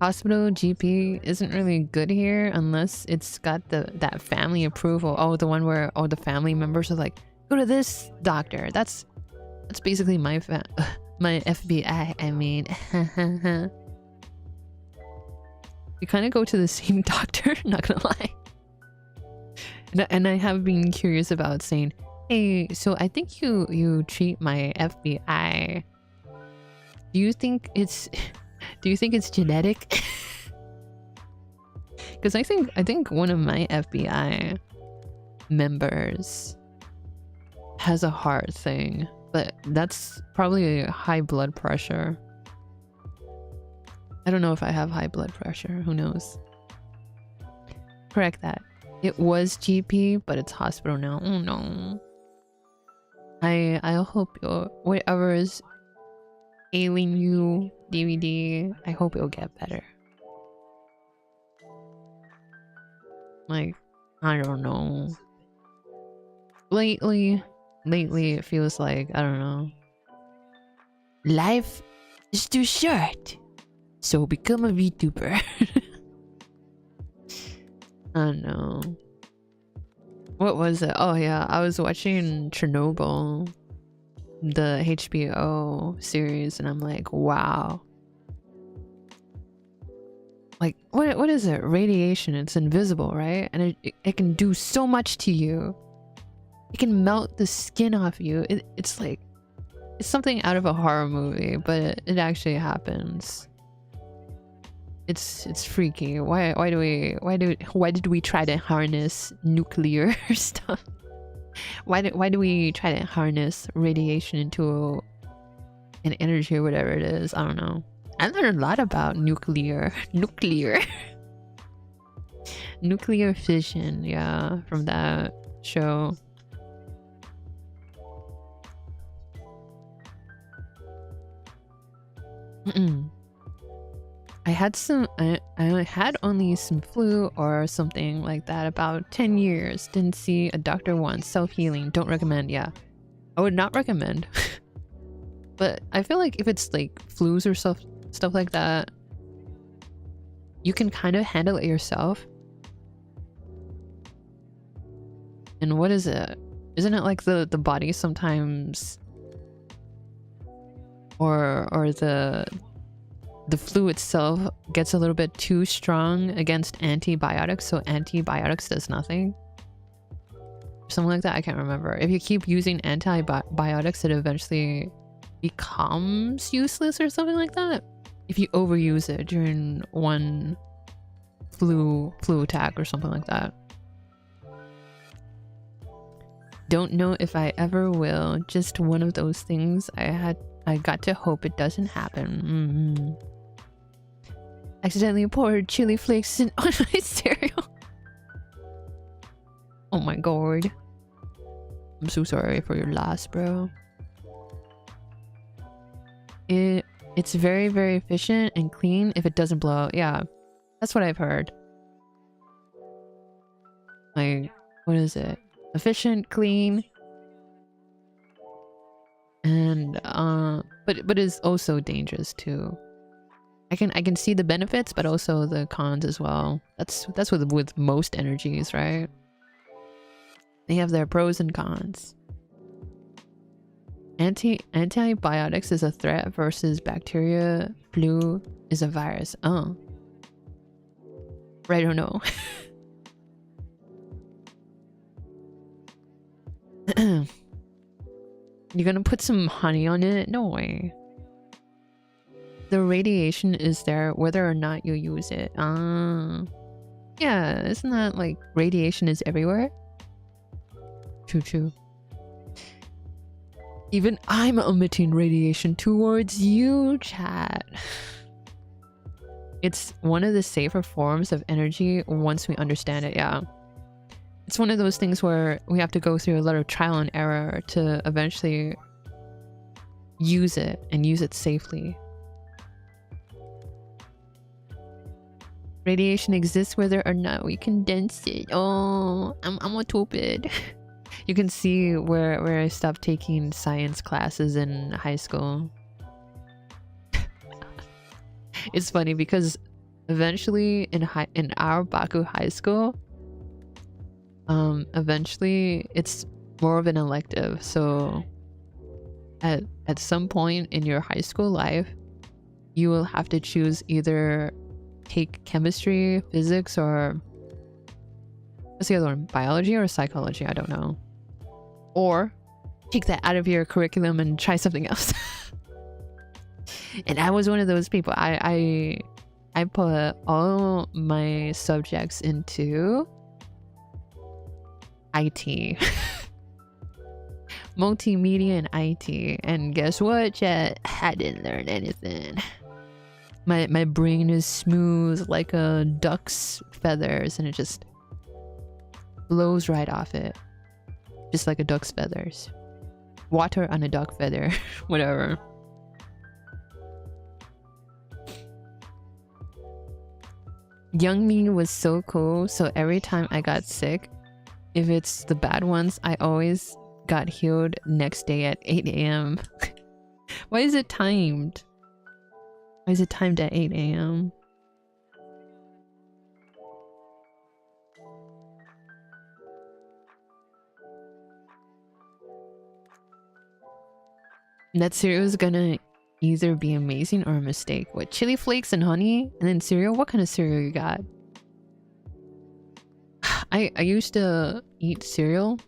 Hospital GP isn't really good here unless it's got that family approval. Oh, the one where all the family members are like, go to this doctor. That's basically my FBI. I mean, we kind of go to the same doctor. Not gonna lie. And I have been curious about saying, hey, so I think you treat my FBI. Do you think it's genetic? Because I think one of my FBI members has a heart thing, but that's probably high blood pressure. I don't know if I have high blood pressure. Who knows? Correct that. It was GP, but it's hospital now. Oh no. I hope whatever is ailing you, DVD, I hope it'll get better. Like, I don't know. Lately it feels like, I don't know. Life is too short, so become a VTuber. I don't know. What was it? Oh yeah, I was watching Chernobyl, the HBO series, and I'm like, wow. Like, what is it? Radiation. It's invisible, right? And it can do so much to you. It can melt the skin off you. It's like, it's something out of a horror movie, but it actually happens. It's freaky. Why did we try to harness nuclear stuff? Why do we try to harness radiation into an energy or whatever it is? I don't know. I learned a lot about nuclear fission, yeah, from that show. I had only some flu or something like that about 10 years. Didn't see a doctor once. Self-healing. Don't recommend. Yeah, I would not recommend. But I feel like if it's like flus or stuff like that, you can kind of handle it yourself. And what is it? Isn't it like the body sometimes, or the flu itself gets a little bit too strong against antibiotics, so antibiotics does nothing? Something like that, I can't remember. If you keep using antibiotics, it eventually becomes useless or something like that. If you overuse it during one flu attack or something like that. Don't know if I ever will. Just one of those things I got to hope it doesn't happen. Accidentally poured chili flakes on my cereal. Oh my god. I'm so sorry for your loss, bro. It's very, very efficient and clean if it doesn't blow out. Yeah, that's what I've heard. Like, what is it? Efficient, clean, and but it's also dangerous too. I can see the benefits, but also the cons as well. That's with most energies, right? They have their pros and cons. Antibiotics is a threat versus bacteria. Flu is a virus. Oh. I don't know. You're gonna put some honey on it? No way. The radiation is there whether or not you use it. Yeah, isn't that like radiation is everywhere? True. Even I'm emitting radiation towards you, chat. It's one of the safer forms of energy once we understand it, yeah. It's one of those things where we have to go through a lot of trial and error to eventually use it and use it safely. Radiation exists whether or not we condense it. Oh, I'm a stupid. You can see where I stopped taking science classes in high school. It's funny because eventually in our Baku high school, eventually it's more of an elective. So at some point in your high school life, you will have to choose either take chemistry, physics, or what's the other one? Biology or psychology? I don't know. Or take that out of your curriculum and try something else. And I was one of those people. I put all my subjects into IT. Multimedia and IT. And guess what, chat? I didn't learn anything. My brain is smooth like a duck's feathers, and it just blows right off it. Just like a duck's feathers. Water on a duck feather. Whatever. Young me was so cool, so every time I got sick, if it's the bad ones, I always got healed next day at 8 a.m. Why is it timed? Why is it timed at 8 a.m.? That cereal is gonna either be amazing or a mistake. What, chili flakes and honey? And then cereal? What kind of cereal you got? I used to eat cereal.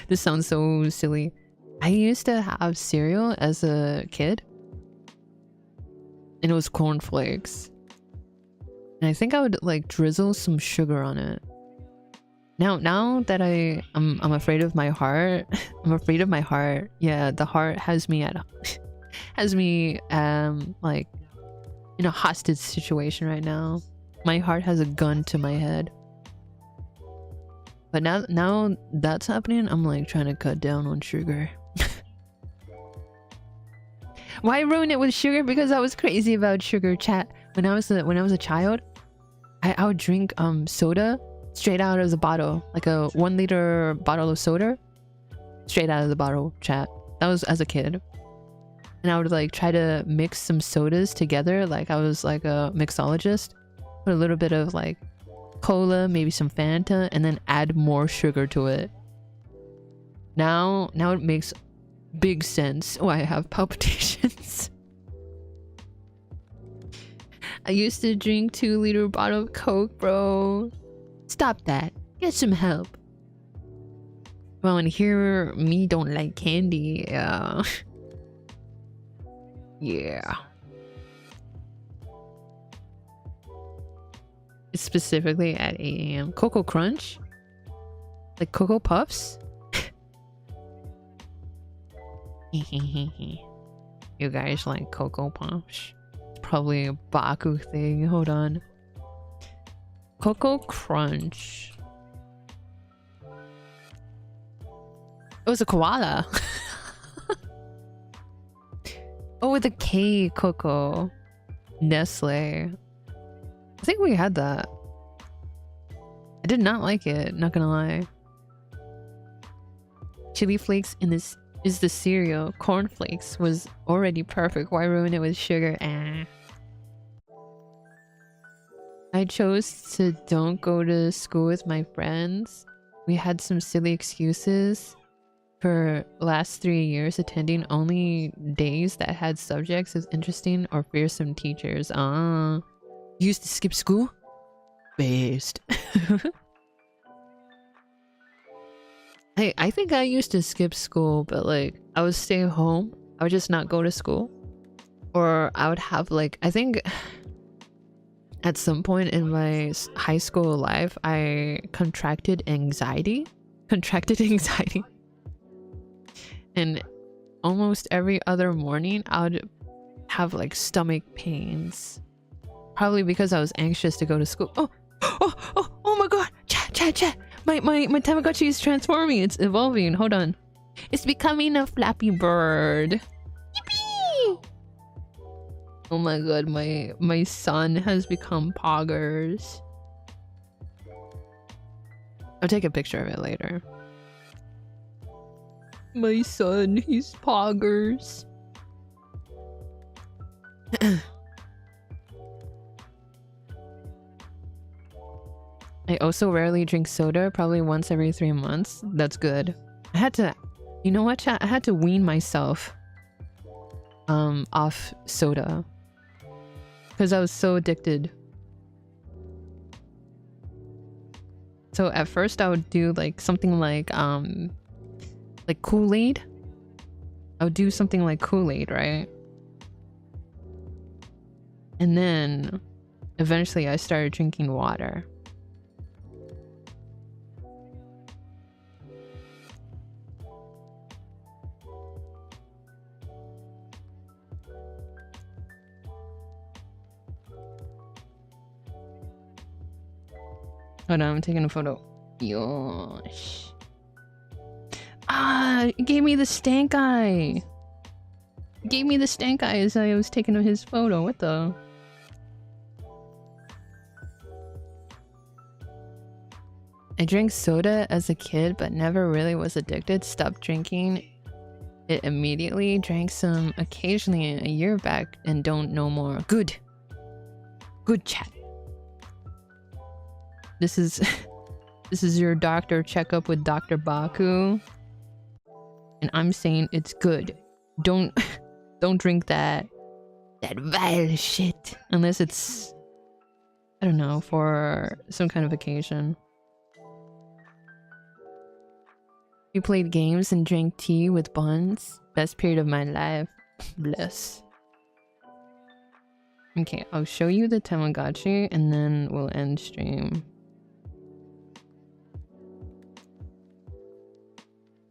This sounds so silly. I used to have cereal as a kid. And it was cornflakes. And I think I would like drizzle some sugar on it. Now that I'm afraid of my heart. I'm afraid of my heart. Yeah, the heart has me like in a hostage situation right now. My heart has a gun to my head. But now that's happening, I'm like trying to cut down on sugar. Why ruin it with sugar? Because I was crazy about sugar, chat. When I was a child, I would drink soda straight out of the bottle, like a 1 liter bottle of soda, straight out of the bottle, chat. That was as a kid. And I would like try to mix some sodas together, like I was like a mixologist. Put a little bit of like cola, maybe some Fanta, and then add more sugar to it. Now it makes big sense why I have palpitations. I used to drink 2 liter bottle of Coke, bro. Stop that. Get some help. Well, and here me don't like candy. Yeah. It's specifically at 8 a.m. Cocoa Crunch? Like Cocoa Puffs? You guys like Cocoa Puffs? It's probably a Baku thing. Hold on. Cocoa Crunch. It was a koala. Oh, with a K, Cocoa. Nestle. I think we had that. I did not like it, not gonna lie. Chili flakes in this is the cereal. Cornflakes was already perfect. Why ruin it with sugar? I chose to don't go to school with my friends. We had some silly excuses. for last 3 years attending only days that had subjects as interesting or fearsome teachers. You used to skip school? Based. I think I used to skip school, but like I would stay home. I would just not go to school. Or I would have like, I think at some point in my high school life, I contracted anxiety. And almost every other morning, I would have like stomach pains. Probably because I was anxious to go to school. Oh my god! Chat! My Tamagotchi is transforming. It's evolving. Hold on. It's becoming a Flappy Bird. Yippee! Oh my god, my son has become poggers. I'll take a picture of it later. My son, he's poggers. I also rarely drink soda, probably once every 3 months. That's good. I had to, you know what, chat? I had to wean myself off soda because I was so addicted. So at first I would do like something like Kool-Aid. I would do something like Kool-Aid, right? And then eventually I started drinking water. Hold on, I'm taking a photo. Yosh. It gave me the stank eye. It gave me the stank eye as I was taking his photo. What the? I drank soda as a kid, but never really was addicted. Stopped drinking it immediately. Drank some occasionally a year back and don't know more. Good. Good chat. This is your doctor checkup with Dr. Baku. And I'm saying it's good. Don't drink that vile shit unless it's, I don't know, for some kind of occasion. We played games and drank tea with buns. Best period of my life. Bless. Okay, I'll show you the Tamagotchi and then we'll end stream.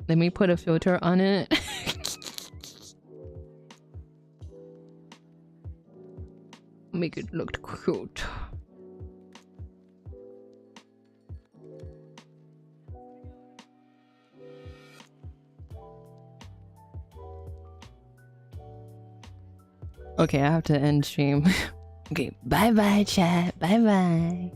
Let me put a filter on it. Make it look cute. Okay, I have to end stream. Okay, bye bye chat. Bye bye.